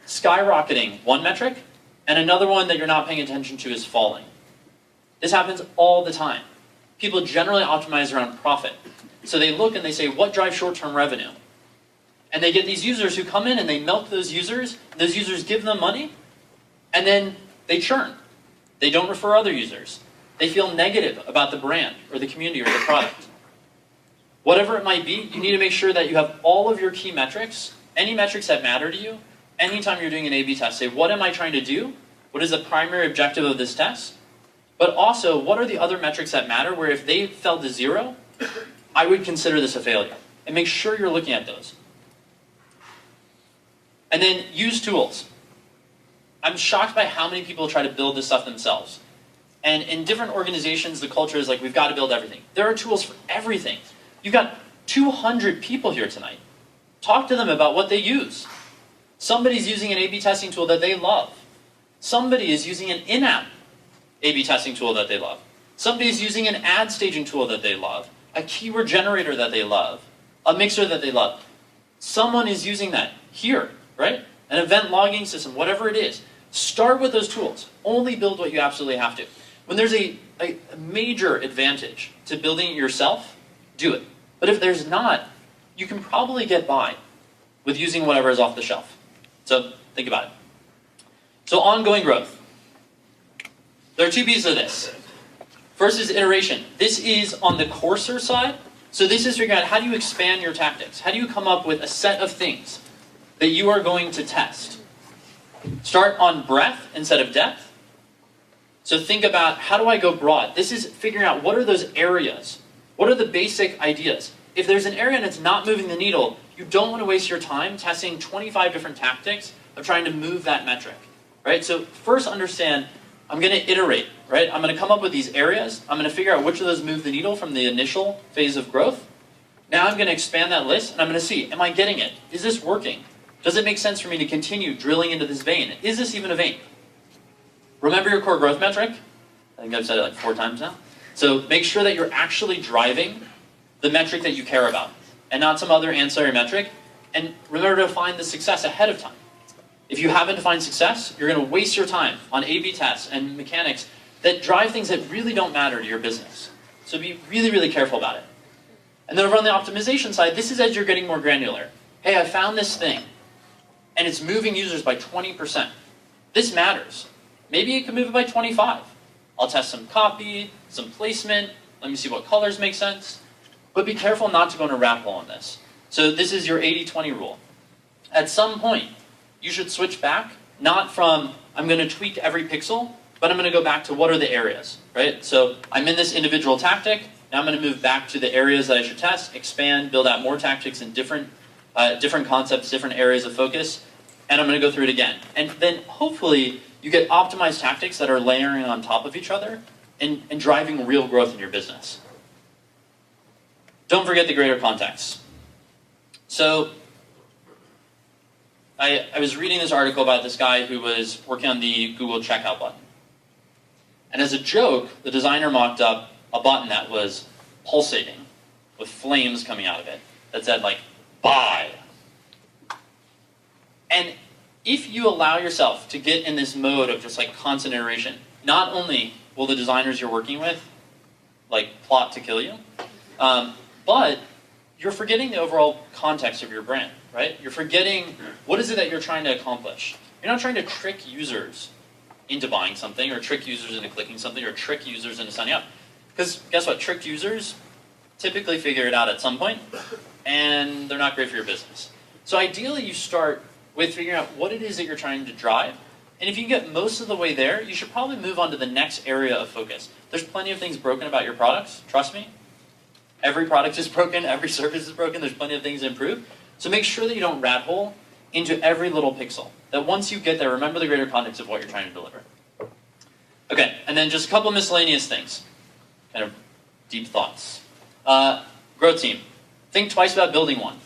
skyrocketing one metric and another one that you're not paying attention to is falling. This happens all the time. People generally optimize around profit. So they look and they say, what drives short-term revenue? And they get these users who come in and they milk those users give them money, and then they churn. They don't refer other users. They feel negative about the brand or the community or the product. Whatever it might be, you need to make sure that you have all of your key metrics, any metrics that matter to you. Anytime you're doing an A/B test, say, what am I trying to do? What is the primary objective of this test? But also, what are the other metrics that matter where if they fell to 0, I would consider this a failure? And make sure you're looking at those. And then use tools. I'm shocked by how many people try to build this stuff themselves. And in different organizations, the culture is like, we've got to build everything. There are tools for everything. You've got 200 people here tonight. Talk to them about what they use. Somebody's using an A/B testing tool that they love. Somebody is using an in-app A/B testing tool that they love. Somebody's using an ad staging tool that they love. A keyword generator that they love. A mixer that they love. Someone is using that here, right? An event logging system, whatever it is. Start with those tools. Only build what you absolutely have to. When there's a major advantage to building it yourself, do it. But if there's not, you can probably get by with using whatever is off the shelf. So think about it. So ongoing growth. There are two pieces of this. First is iteration. This is on the coarser side. So this is figuring out how do you expand your tactics? How do you come up with a set of things that you are going to test? Start on breadth instead of depth. So think about, how do I go broad? This is figuring out what are those areas? What are the basic ideas? If there's an area and it's not moving the needle, you don't want to waste your time testing 25 different tactics of trying to move that metric, right? So first understand, I'm going to iterate, right? I'm going to come up with these areas. I'm going to figure out which of those move the needle from the initial phase of growth. Now I'm going to expand that list, and I'm going to see, am I getting it? Is this working? Does it make sense for me to continue drilling into this vein? Is this even a vein? Remember your core growth metric? I think I've said it like 4 times now. So make sure that you're actually driving the metric that you care about, and not some other ancillary metric. And remember to find the success ahead of time. If you haven't defined success, you're going to waste your time on A/B tests and mechanics that drive things that really don't matter to your business. So be really, really careful about it. And then over on the optimization side, this is as you're getting more granular. Hey, I found this thing, and it's moving users by 20%. This matters. Maybe it can move it by 25. I'll test some copy, some placement. Let me see what colors make sense. But be careful not to go in a rat hole on this. So this is your 80-20 rule. At some point, you should switch back, not from, I'm going to tweak every pixel, but I'm going to go back to what are the areas, right? So I'm in this individual tactic. Now I'm going to move back to the areas that I should test, expand, build out more tactics in different concepts, different areas of focus, and I'm going to go through it again. And then hopefully you get optimized tactics that are layering on top of each other and driving real growth in your business. Don't forget the greater context. So I was reading this article about this guy who was working on the Google checkout button. And as a joke, the designer mocked up a button that was pulsating with flames coming out of it that said, like, buy. And if you allow yourself to get in this mode of just like constant iteration, not only will the designers you're working with like plot to kill you, but you're forgetting the overall context of your brand, right? You're forgetting what is it that you're trying to accomplish. You're not trying to trick users into buying something, or trick users into clicking something, or trick users into signing up. Because guess what? Tricked users typically figure it out at some point, and they're not great for your business. So ideally, you start with figuring out what it is that you're trying to drive. And if you get most of the way there, you should probably move on to the next area of focus. There's plenty of things broken about your products, trust me. Every product is broken, every service is broken, there's plenty of things to improve. So make sure that you don't rat hole into every little pixel. That once you get there, remember the greater context of what you're trying to deliver. Okay, and then just a couple miscellaneous things. Kind of deep thoughts. Growth team. Think twice about building one.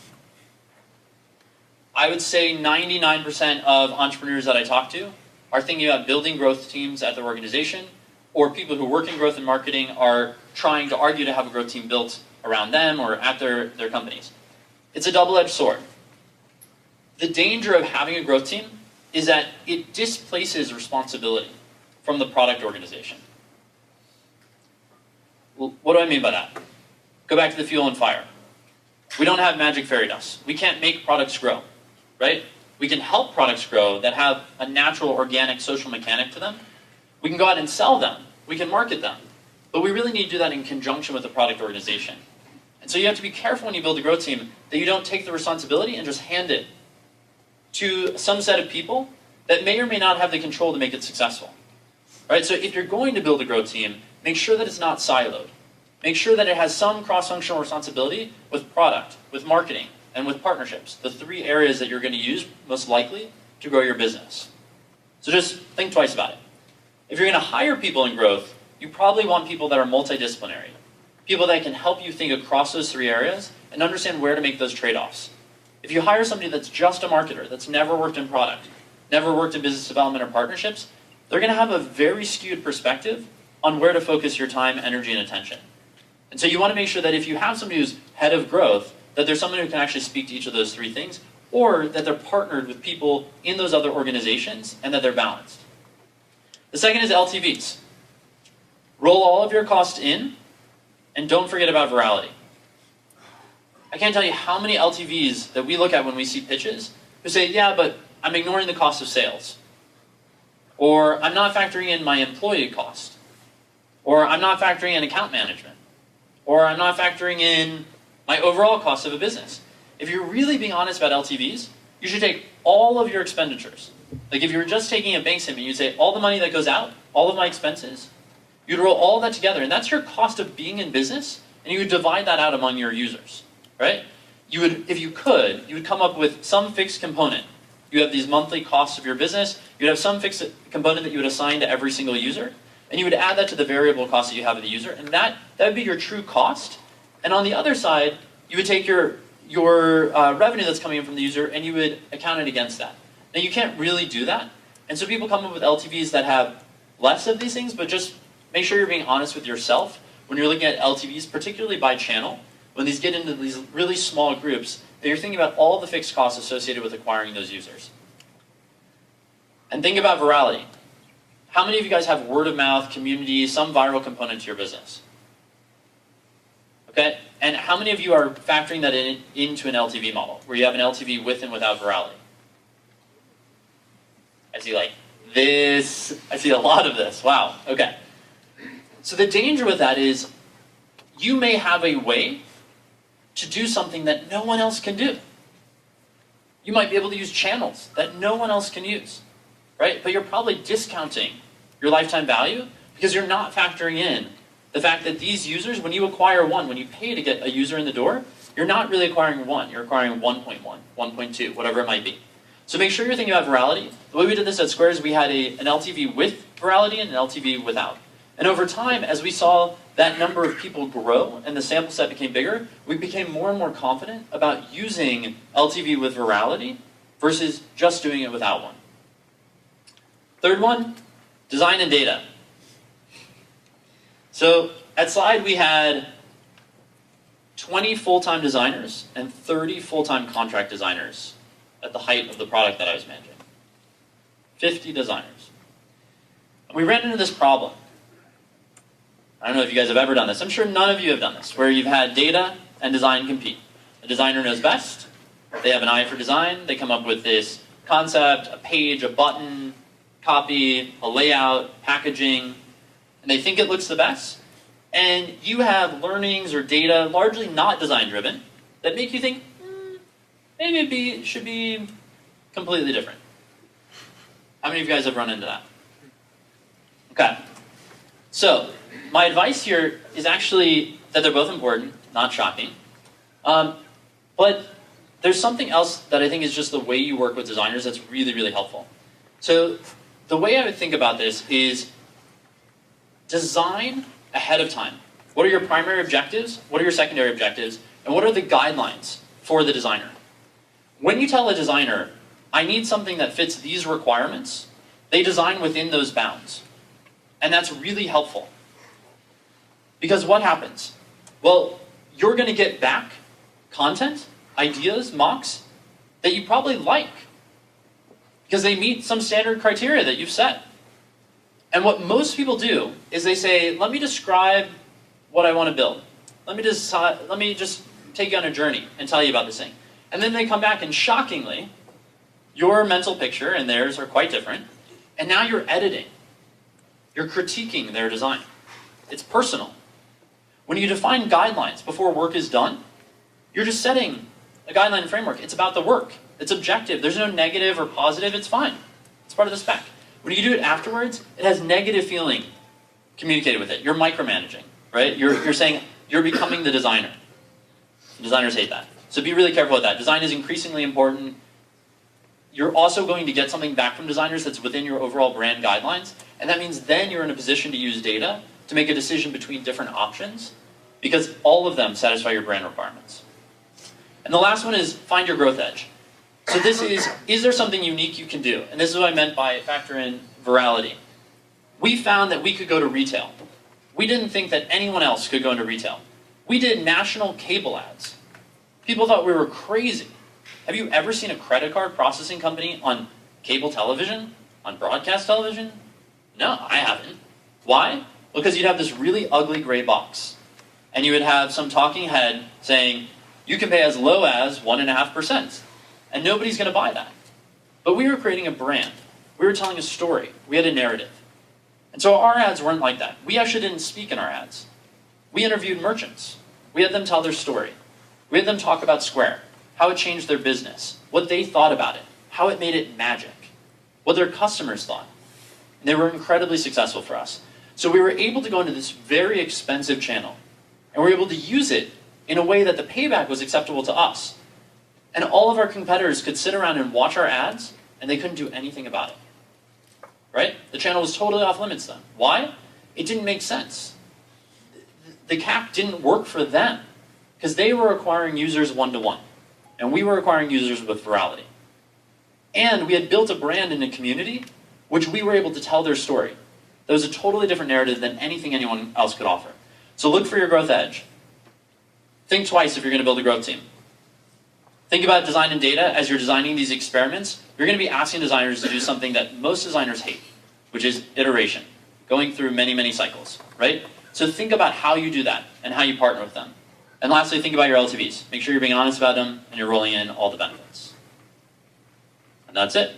I would say 99% of entrepreneurs that I talk to are thinking about building growth teams at their organization, or people who work in growth and marketing are trying to argue to have a growth team built around them or at their companies. It's a double-edged sword. The danger of having a growth team is that it displaces responsibility from the product organization. Well, what do I mean by that? Go back to the fuel and fire. We don't have magic fairy dust. We can't make products grow, right? We can help products grow that have a natural, organic, social mechanic to them. We can go out and sell them. We can market them. But we really need to do that in conjunction with the product organization. And so you have to be careful when you build a growth team that you don't take the responsibility and just hand it to some set of people that may or may not have the control to make it successful. Right? So if you're going to build a growth team, make sure that it's not siloed. Make sure that it has some cross-functional responsibility with product, with marketing, and with partnerships, the 3 areas that you're going to use most likely to grow your business. So just think twice about it. If you're going to hire people in growth, you probably want people that are multidisciplinary, people that can help you think across those 3 areas and understand where to make those trade-offs. If you hire somebody that's just a marketer, that's never worked in product, never worked in business development or partnerships, they're going to have a very skewed perspective on where to focus your time, energy, and attention. And so you want to make sure that if you have somebody who's head of growth, that there's someone who can actually speak to each of those 3 things, or that they're partnered with people in those other organizations and that they're balanced. The second is LTVs. Roll all of your costs in, and don't forget about virality. I can't tell you how many LTVs that we look at when we see pitches who say, yeah, but I'm ignoring the cost of sales. Or I'm not factoring in my employee cost. Or I'm not factoring in account management. Or I'm not factoring in my overall cost of a business. If you're really being honest about LTVs, you should take all of your expenditures. Like if you were just taking a bank statement, you'd say all the money that goes out, all of my expenses, you'd roll all that together, and that's your cost of being in business, and you would divide that out among your users, right? You would, if you could, you would come up with some fixed component. You have these monthly costs of your business, you'd have some fixed component that you would assign to every single user, and you would add that to the variable cost that you have of the user, and that would be your true cost. And on the other side, you would take your revenue that's coming in from the user, and you would account it against that. Now you can't really do that, and so people come up with LTVs that have less of these things, but just make sure you're being honest with yourself when you're looking at LTVs, particularly by channel, when these get into these really small groups, that you're thinking about all the fixed costs associated with acquiring those users. And think about virality. How many of you guys have word of mouth, community, some viral component to your business? Okay, and how many of you are factoring that into an LTV model, where you have an LTV with and without virality? I see like this, I see a lot of this, wow, okay. So the danger with that is, you may have a way to do something that no one else can do. You might be able to use channels that no one else can use, right? But you're probably discounting your lifetime value because you're not factoring in the fact that these users, when you acquire one, when you pay to get a user in the door, you're not really acquiring one, you're acquiring 1.1, 1.2, whatever it might be. So make sure you're thinking about virality. The way we did this at Square is we had an LTV with virality and an LTV without. And over time, as we saw that number of people grow and the sample set became bigger, we became more and more confident about using LTV with virality versus just doing it without one. Third one, design and data. So at Slide, we had 20 full-time designers and 30 full-time contract designers at the height of the product that I was managing. 50 designers. And we ran into this problem. I don't know if you guys have ever done this. I'm sure none of you have done this, where you've had data and design compete. The designer knows best. They have an eye for design. They come up with this concept, a page, a button, copy, a layout, packaging, and they think it looks the best. And you have learnings or data, largely not design-driven, that make you think, maybe it should be completely different. How many of you guys have run into that? Okay. So, my advice here is actually that they're both important, not shocking. But there's something else that I think is just the way you work with designers that's really, really helpful. So, the way I would think about this is design ahead of time. What are your primary objectives? What are your secondary objectives? And what are the guidelines for the designer? When you tell a designer, I need something that fits these requirements, they design within those bounds. And that's really helpful. Because what happens? Well, you're going to get back content, ideas, mocks, that you probably like. Because they meet some standard criteria that you've set. And what most people do is they say, let me describe what I want to build. Let me just take you on a journey and tell you about this thing. And then they come back and shockingly, your mental picture and theirs are quite different. And now you're editing. You're critiquing their design. It's personal. When you define guidelines before work is done, you're just setting a guideline framework. It's about the work. It's objective. There's no negative or positive. It's fine. It's part of the spec. When you do it afterwards, it has negative feeling communicated with it. You're micromanaging, right? You're saying you're becoming the designer. Designers hate that. So be really careful with that. Design is increasingly important. You're also going to get something back from designers that's within your overall brand guidelines. And that means then you're in a position to use data to make a decision between different options because all of them satisfy your brand requirements. And the last one is find your growth edge. So this is there something unique you can do? And this is what I meant by factor in virality. We found that we could go to retail. We didn't think that anyone else could go into retail. We did national cable ads. People thought we were crazy. Have you ever seen a credit card processing company on cable television? On broadcast television? No, I haven't. Why? Because you'd have this really ugly gray box. And you would have some talking head saying, you can pay as low as 1.5%. And nobody's going to buy that. But we were creating a brand. We were telling a story. We had a narrative. And so our ads weren't like that. We actually didn't speak in our ads. We interviewed merchants. We had them tell their story. We had them talk about Square, how it changed their business, what they thought about it, how it made it magic, what their customers thought. And they were incredibly successful for us. So we were able to go into this very expensive channel, and we were able to use it in a way that the payback was acceptable to us. And all of our competitors could sit around and watch our ads, and they couldn't do anything about it. Right? The channel was totally off limits then. Why? It didn't make sense. The CAC didn't work for them, because they were acquiring users one-to-one, and we were acquiring users with virality. And we had built a brand in a community which we were able to tell their story. That was a totally different narrative than anything anyone else could offer. So look for your growth edge. Think twice if you're going to build a growth team. Think about design and data as you're designing these experiments. You're going to be asking designers to do something that most designers hate, which is iteration, going through many, many cycles, right? So think about how you do that and how you partner with them. And lastly, think about your LTVs. Make sure you're being honest about them and you're rolling in all the benefits. And that's it.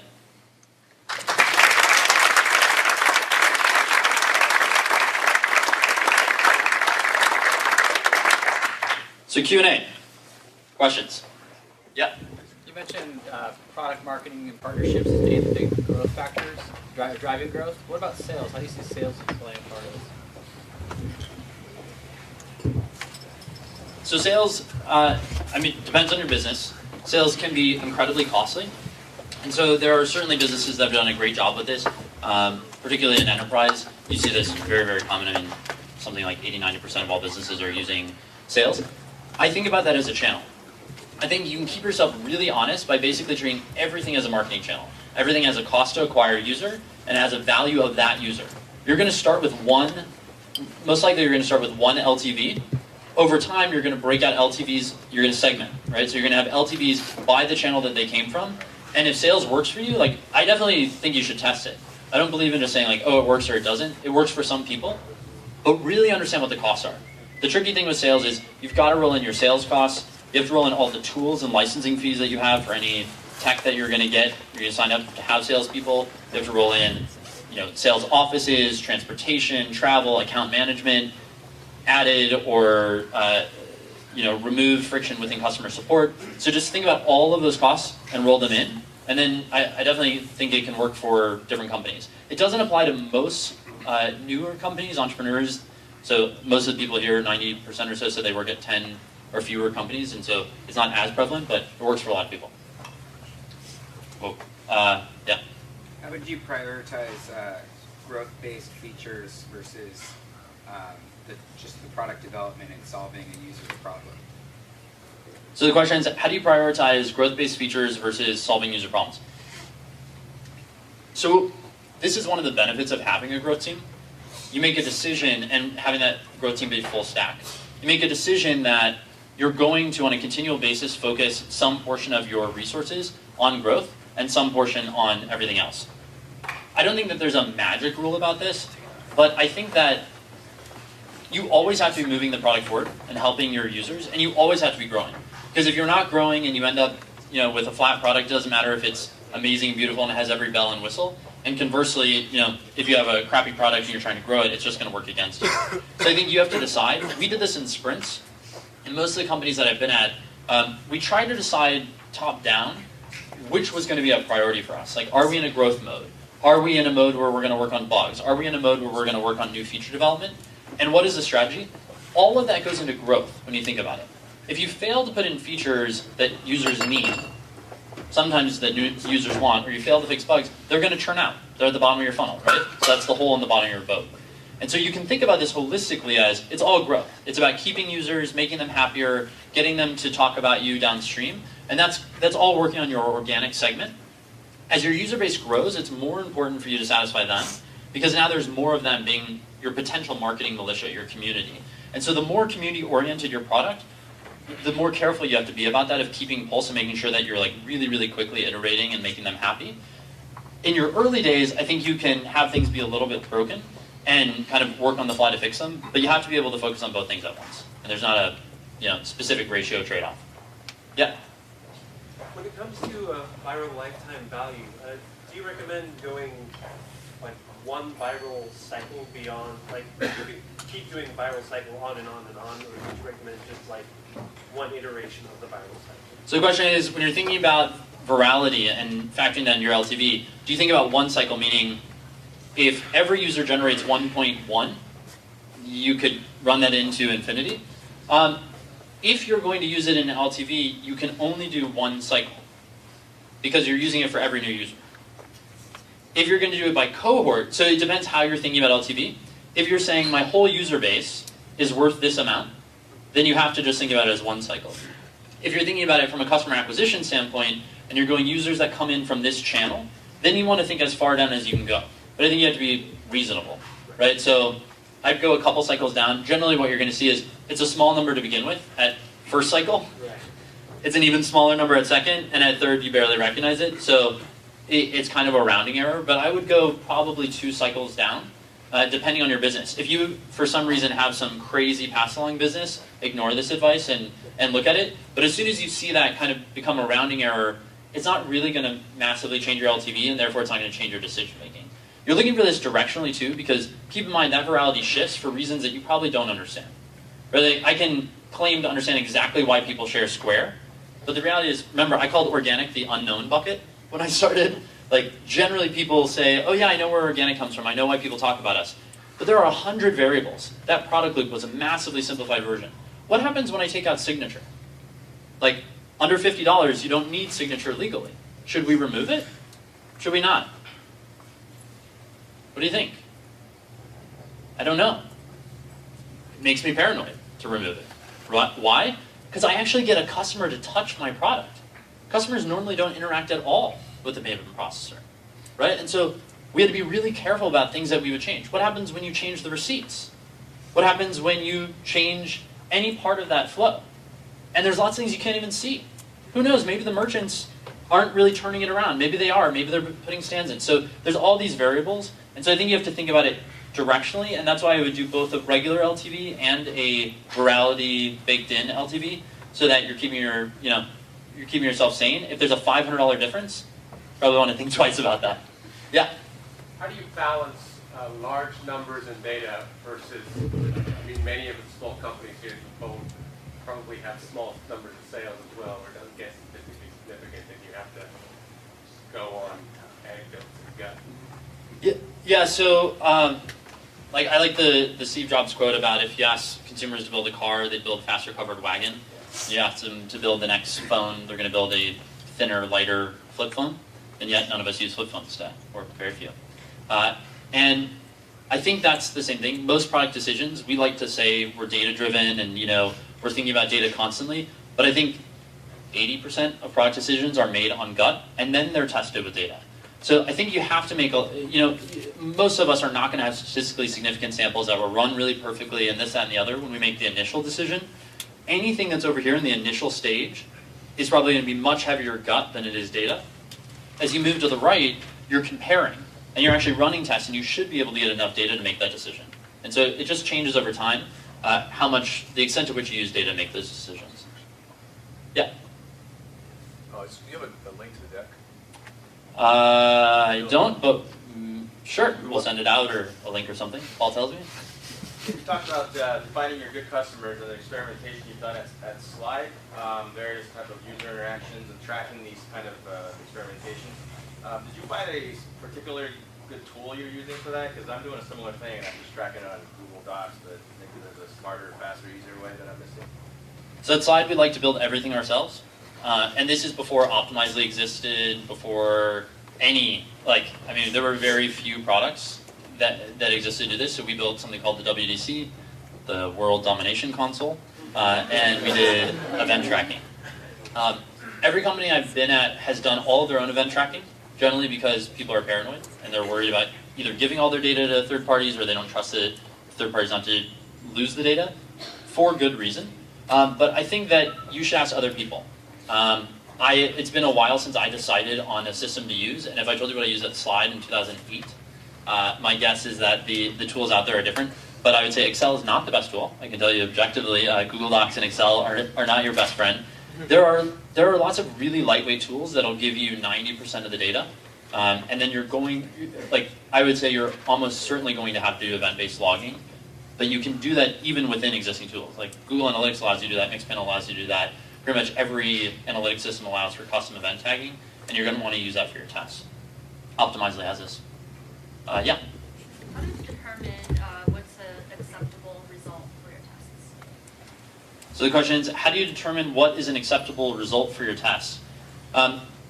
So Q&A. Questions? Yeah. You mentioned product marketing and partnerships as being the big growth factors, driving growth. What about sales? How do you see sales playing a part of this? So sales, I mean, depends on your business. Sales can be incredibly costly. And so there are certainly businesses that have done a great job with this, particularly in enterprise. You see this very, very common. I mean, something like 80–90% of all businesses are using sales. I think about that as a channel. I think you can keep yourself really honest by basically treating everything as a marketing channel. Everything has a cost to acquire a user and has a value of that user. You're going to start with most likely you're going to start with one LTV. Over time, you're going to break out LTVs, you're going to segment, right? So you're going to have LTVs by the channel that they came from. And if sales works for you, like, I definitely think you should test it. I don't believe in just saying like, oh, it works or it doesn't. It works for some people, but really understand what the costs are. The tricky thing with sales is you've got to roll in your sales costs. You have to roll in all the tools and licensing fees that you have for any tech that you're going to get. You're going to sign up to have salespeople. You have to roll in, sales offices, transportation, travel, account management, added or removed friction within customer support. So just think about all of those costs and roll them in. And then I definitely think it can work for different companies. It doesn't apply to most newer companies, entrepreneurs. So most of the people here, 90% or so, said they work at 10 or fewer companies, and so it's not as prevalent, but it works for a lot of people. Well, yeah. How would you prioritize growth-based features versus just the product development and solving a user's problem? So the question is, how do you prioritize growth-based features versus solving user problems? So this is one of the benefits of having a growth team. You make a decision, and having that growth team be full stack. You make a decision that you're going to, on a continual basis, focus some portion of your resources on growth and some portion on everything else. I don't think that there's a magic rule about this, but I think that you always have to be moving the product forward and helping your users, and you always have to be growing. Because if you're not growing and you end up with a flat product, it doesn't matter if it's amazing and beautiful and it has every bell and whistle. And conversely, if you have a crappy product and you're trying to grow it, it's just going to work against you. So I think you have to decide. We did this in sprints. In most of the companies that I've been at, we tried to decide top down which was going to be a priority for us. Like, are we in a growth mode? Are we in a mode where we're going to work on bugs? Are we in a mode where we're going to work on new feature development? And what is the strategy? All of that goes into growth when you think about it. If you fail to put in features that users need, sometimes that new users want, or you fail to fix bugs, they're going to churn out. They're at the bottom of your funnel, right? So that's the hole in the bottom of your boat. And so you can think about this holistically as it's all growth. It's about keeping users, making them happier, getting them to talk about you downstream. And that's all working on your organic segment. As your user base grows, it's more important for you to satisfy them, because now there's more of them being your potential marketing militia, your community. And so the more community-oriented your product, the more careful you have to be about that, of keeping pulse and making sure that you're like really, really quickly iterating and making them happy. In your early days, I think you can have things be a little bit broken and kind of work on the fly to fix them, but you have to be able to focus on both things at once. And there's not a specific ratio trade-off. Yeah? When it comes to viral lifetime value, do you recommend going like one viral cycle beyond, like, you could keep doing viral cycle on and on and on, or would you recommend just like one iteration of the viral cycle? So the question is, when you're thinking about virality and factoring that in your LTV, do you think about one cycle, meaning if every user generates 1.1, you could run that into infinity? If you're going to use it in LTV, you can only do one cycle because you're using it for every new user. If you're going to do it by cohort, so it depends how you're thinking about LTV. If you're saying my whole user base is worth this amount, then you have to just think about it as one cycle. If you're thinking about it from a customer acquisition standpoint, and you're going users that come in from this channel, then you want to think as far down as you can go. But I think you have to be reasonable, right? So I'd go a couple cycles down. Generally what you're going to see is it's a small number to begin with at first cycle. It's an even smaller number at second, and at third you barely recognize it. So it's kind of a rounding error, but I would go probably 2 cycles down, depending on your business. If you, for some reason, have some crazy pass-along business, ignore this advice and look at it. But as soon as you see that kind of become a rounding error, it's not really going to massively change your LTV, and therefore it's not going to change your decision making. You're looking for this directionally too, because keep in mind that virality shifts for reasons that you probably don't understand. Right? I can claim to understand exactly why people share Square, but the reality is, remember, I called organic the unknown bucket when I started. Like, generally people say, oh yeah, I know where organic comes from, I know why people talk about us. But there are 100 variables. That product loop was a massively simplified version. What happens when I take out signature? Like, under $50, you don't need signature legally. Should we remove it? Should we not? What do you think? I don't know. It makes me paranoid to remove it. Why? Because I actually get a customer to touch my product. Customers normally don't interact at all with the payment processor, right? And so we had to be really careful about things that we would change. What happens when you change the receipts? What happens when you change any part of that flow? And there's lots of things you can't even see. Who knows, maybe the merchants aren't really turning it around. Maybe they are, maybe they're putting stands in. So there's all these variables, and so I think you have to think about it directionally, and that's why I would do both a regular LTV and a virality baked in LTV, so that you're keeping your, you're keeping yourself sane. If there's a $500 difference, probably want to think twice about that. Yeah? How do you balance large numbers and data versus, many of the small companies here in the phone probably have small numbers of sales as well, where it doesn't get statistically significant, and you have to go on anecdotes and gut. Yeah. So I like the Steve Jobs quote about if you ask consumers to build a car, they'd build a faster covered wagon. You ask them to build the next phone, they're going to build a thinner, lighter flip phone, and yet none of us use flip phones today, or very few. And I think that's the same thing. Most product decisions, we like to say we're data-driven and we're thinking about data constantly, but I think 80% of product decisions are made on gut, and then they're tested with data. So I think you have to make most of us are not going to have statistically significant samples that will run really perfectly and this, that, and the other when we make the initial decision. Anything that's over here in the initial stage is probably going to be much heavier gut than it is data. As you move to the right, you're comparing, and you're actually running tests, and you should be able to get enough data to make that decision. And so it just changes over time, the extent to which you use data to make those decisions. Yeah? Do you have a link to the deck? I don't, but sure, we'll send it out or a link or something. Paul tells me. You talked about defining your good customers and the experimentation you've done at Slide, various type of user interactions and tracking these kind of experimentations. Did you find a particular good tool you're using for that? Because I'm doing a similar thing and I'm just tracking it on Google Docs, but maybe there's a smarter, faster, easier way that I'm missing. So at Slide, we like to build everything ourselves. And this is before Optimizely existed, before any, there were very few products that existed to do this. So we built something called the WDC, the World Domination Console, and we did event tracking. Every company I've been at has done all of their own event tracking, generally because people are paranoid and they're worried about either giving all their data to third parties or they don't trust the third parties not to lose the data, for good reason. But I think that you should ask other people. It's been a while since I decided on a system to use, and if I told you what I used at Slide in 2008, my guess is that the tools out there are different. But I would say Excel is not the best tool. I can tell you objectively, Google Docs and Excel are not your best friend. There are lots of really lightweight tools that'll give you 90% of the data. And then you're going, like I would say you're almost certainly going to have to do event-based logging, but you can do that even within existing tools. Like Google Analytics allows you to do that, Mixpanel allows you to do that. Pretty much every analytics system allows for custom event tagging, and you're going to want to use that for your tests. Optimizely has this. Yeah? How do you determine what's an acceptable result for your tests? So the question is, how do you determine what is an acceptable result for your tests?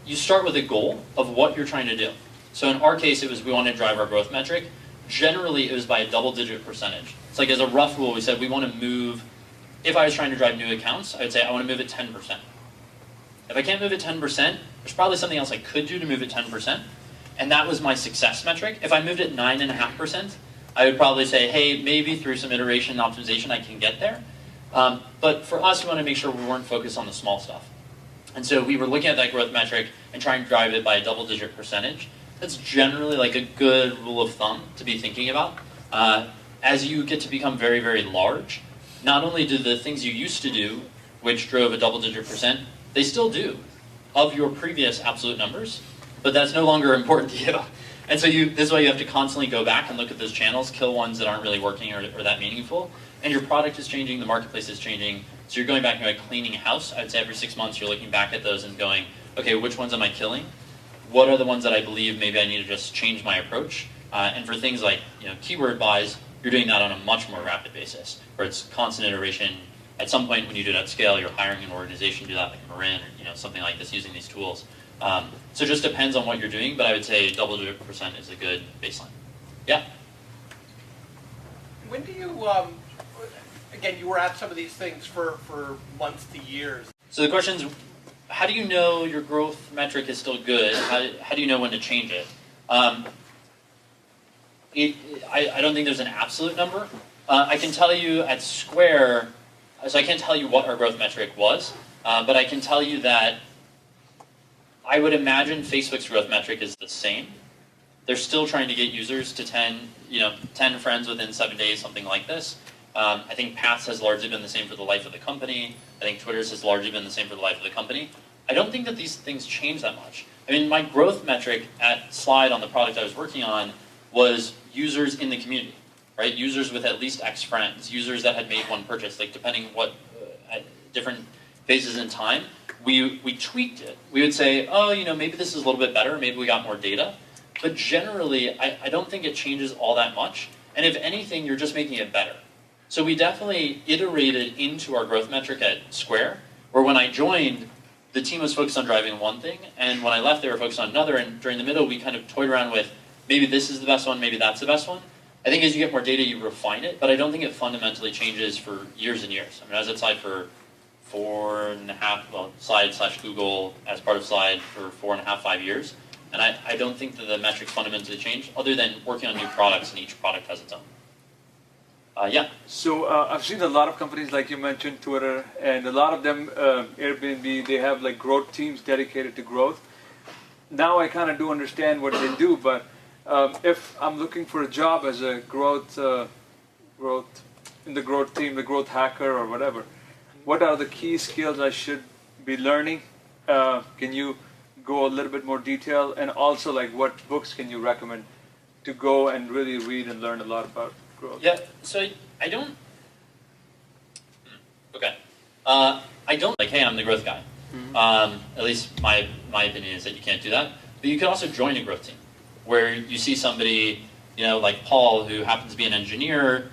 You start with a goal of what you're trying to do. So in our case, it was we wanted to drive our growth metric. Generally, it was by a double-digit percentage. It's like as a rough rule, we said we want to move, if I was trying to drive new accounts, I would say I want to move it 10%. If I can't move it 10%, there's probably something else I could do to move it 10%. And that was my success metric. If I moved it 9.5%, I would probably say, hey, maybe through some iteration and optimization I can get there. But for us, we want to make sure we weren't focused on the small stuff. And so we were looking at that growth metric and trying to drive it by a double-digit percentage. That's generally like a good rule of thumb to be thinking about. As you get to become very, very large, not only do the things you used to do, which drove a double-digit percent, they still do of your previous absolute numbers, but that's no longer important to you. And so this is why you have to constantly go back and look at those channels, kill ones that aren't really working or that meaningful. And your product is changing, the marketplace is changing. So you're going back and like cleaning house. I'd say every 6 months you're looking back at those and going, okay, which ones am I killing? What are the ones that I believe maybe I need to just change my approach? And for things like keyword buys, you're doing that on a much more rapid basis, where it's constant iteration. At some point when you do it at scale, you're hiring an organization to do that, like Marin or something like this, using these tools. So it just depends on what you're doing, but I would say double-digit percent is a good baseline. Yeah? When do you, again, you were at some of these things for months to years. So the question is, how do you know your growth metric is still good? How do you know when to change it? I don't think there's an absolute number. I can tell you at Square, so I can't tell you what our growth metric was, but I can tell you that I would imagine Facebook's growth metric is the same. They're still trying to get users to 10 friends within 7 days, something like this. I think Path's has largely been the same for the life of the company. I think Twitter's has largely been the same for the life of the company. I don't think that these things change that much. I mean, my growth metric at Slide on the product I was working on was users in the community, right? Users with at least X friends, users that had made one purchase, like depending what, at different phases in time, we tweaked it. We would say, oh, maybe this is a little bit better, maybe we got more data. But generally, I don't think it changes all that much. And if anything, you're just making it better. So we definitely iterated into our growth metric at Square, where when I joined, the team was focused on driving one thing, and when I left, they were focused on another, and during the middle, we kind of toyed around with, maybe this is the best one, maybe that's the best one. I think as you get more data, you refine it, but I don't think it fundamentally changes for years and years. I mean, I was at Slide for 4.5, well, Slide/Google as part of Slide for 4.5, 5 years, and I don't think that the metrics fundamentally change, other than working on new products, and each product has its own. Yeah. So I've seen a lot of companies, like you mentioned, Twitter, and a lot of them, Airbnb, they have like growth teams dedicated to growth. Now I kind of do understand what they do, but if I'm looking for a job as a growth in the growth team, the growth hacker or whatever, what are the key skills I should be learning? Can you go a little bit more detail? And also, like, what books can you recommend to go and really read and learn a lot about growth? Yeah, so I don't, okay. I don't like, hey, I'm the growth guy. At least my opinion is that you can't do that. But you could also join a growth team where you see somebody, like Paul, who happens to be an engineer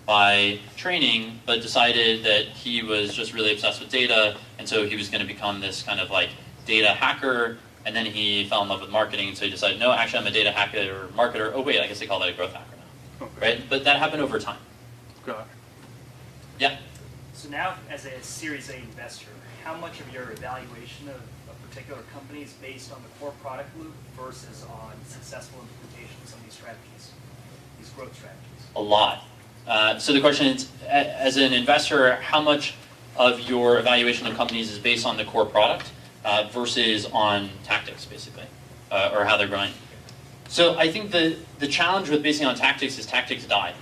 by training, but decided that he was just really obsessed with data, and so he was going to become this kind of like data hacker, and then he fell in love with marketing, and so he decided, no, actually I'm a data hacker or marketer. Oh wait, I guess they call that a growth hacker now, right? But that happened over time. Got it. Yeah? So now, as a Series A investor, how much of your evaluation of a particular company is based on the core product loop versus on successful implementation of some of these strategies, these growth strategies? A lot. So the question is, as an investor, how much of your evaluation of companies is based on the core product versus on tactics, basically, or how they're growing? So I think the challenge with basing on tactics is tactics die.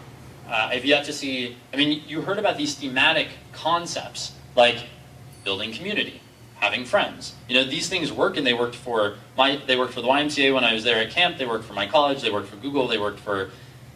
I've yet to see, I mean, you heard about these thematic concepts, like building community, having friends. You know, these things work, and they worked for the YMCA when I was there at camp. They worked for my college. They worked for Google. They worked for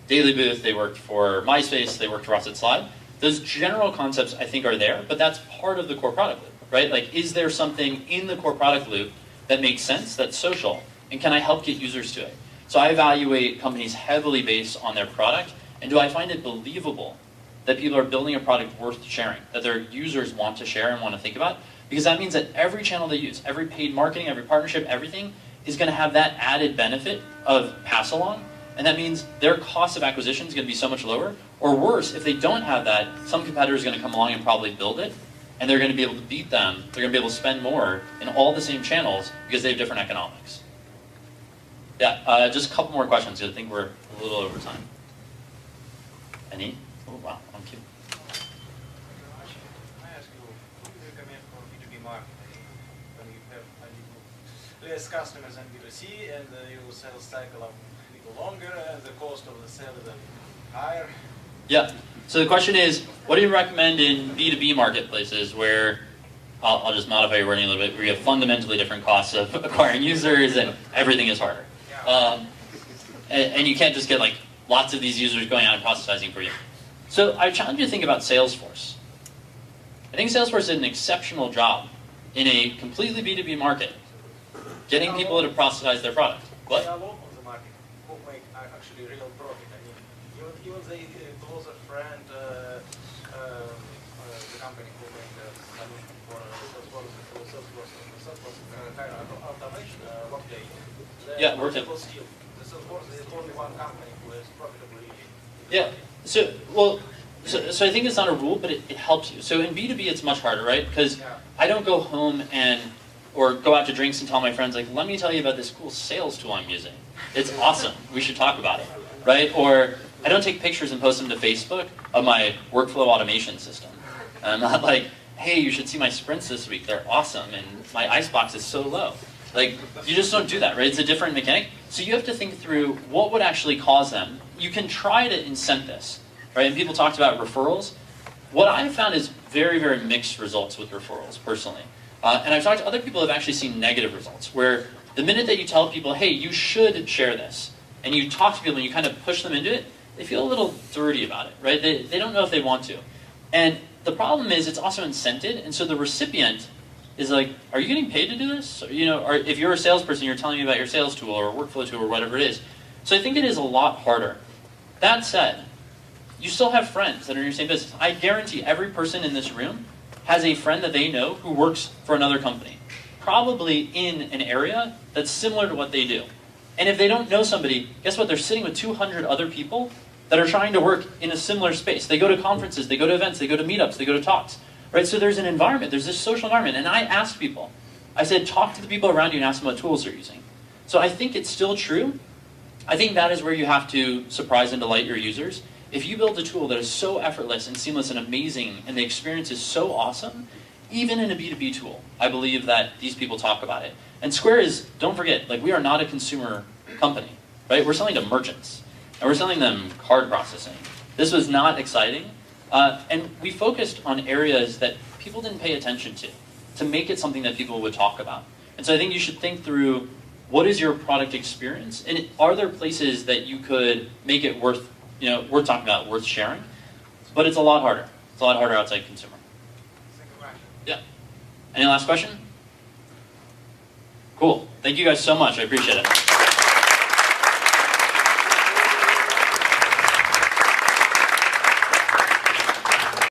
Daily Booth. They worked for MySpace. They worked for us at Slide. Those general concepts I think are there, but that's part of the core product loop, right? Like, is there something in the core product loop that makes sense, that's social, and can I help get users to it? So I evaluate companies heavily based on their product, and do I find it believable that people are building a product worth sharing, that their users want to share and want to think about? Because that means that every channel they use, every paid marketing, every partnership, everything is going to have that added benefit of pass along, and that means their cost of acquisition is going to be so much lower. Or worse, if they don't have that, some competitor is going to come along and probably build it, and they're going to be able to beat them. They're going to be able to spend more in all the same channels because they have different economics. Yeah, just a couple more questions because I think we're a little over time. Any? Oh, wow, on cue. I ask you, who do you recommend for B2B marketing when you have a little less customers than B2C and your sales cycle are a little longer and the cost of the sale is higher? Yeah. So the question is, what do you recommend in B2B marketplaces where, I'll just modify your wording a little bit, where you have fundamentally different costs of acquiring users and everything is harder. And you can't just get like lots of these users going out and proselytizing for you. So I challenge you to think about Salesforce. I think Salesforce did an exceptional job in a completely B2B market, getting people to proselytize their product. What? They are local on the market who make actually real profit. I mean, even they close a friend, the company who make the solution for Salesforce kind of automation workday. Yeah, Workday. The Salesforce is only one company who is profitably. Yeah. So I think it's not a rule, but it helps you. So in B2B, it's much harder, right? Because I don't go home or go out to drinks and tell my friends, like, let me tell you about this cool sales tool I'm using. It's awesome. We should talk about it, right? Or I don't take pictures and post them to Facebook of my workflow automation system. And I'm not like, hey, you should see my sprints this week. They're awesome, and my icebox is so low. Like, you just don't do that, right? It's a different mechanic. So you have to think through what would actually cause them. You can try to incent this, right? And people talked about referrals. What I've found is very, very mixed results with referrals, personally. And I've talked to other people who have actually seen negative results, where the minute that you tell people, hey, you should share this, and you talk to people and you kind of push them into it, they feel a little dirty about it, right? They don't know if they want to. And the problem is it's also incented, and so the recipient is like, are you getting paid to do this? Or, you know, or if you're a salesperson, you're telling me about your sales tool or workflow tool or whatever it is. So I think it is a lot harder. That said, you still have friends that are in your same business. I guarantee every person in this room has a friend that they know who works for another company, probably in an area that's similar to what they do. And if they don't know somebody, guess what? They're sitting with 200 other people that are trying to work in a similar space. They go to conferences, they go to events, they go to meetups, they go to talks. Right? So there's an environment, there's this social environment. And I asked people, I said, talk to the people around you and ask them what tools they're using. So I think it's still true. I think that is where you have to surprise and delight your users. If you build a tool that is so effortless and seamless and amazing, and the experience is so awesome, even in a B2B tool, I believe that these people talk about it. And Square is, don't forget, like, we are not a consumer company, right? We're selling to merchants, and we're selling them card processing. This was not exciting. And we focused on areas that people didn't pay attention to make it something that people would talk about. And so I think you should think through, what is your product experience? And are there places that you could make it worth talking about, worth sharing? But it's a lot harder. It's a lot harder outside consumer. Yeah. Any last question? Cool. Thank you guys so much. I appreciate it.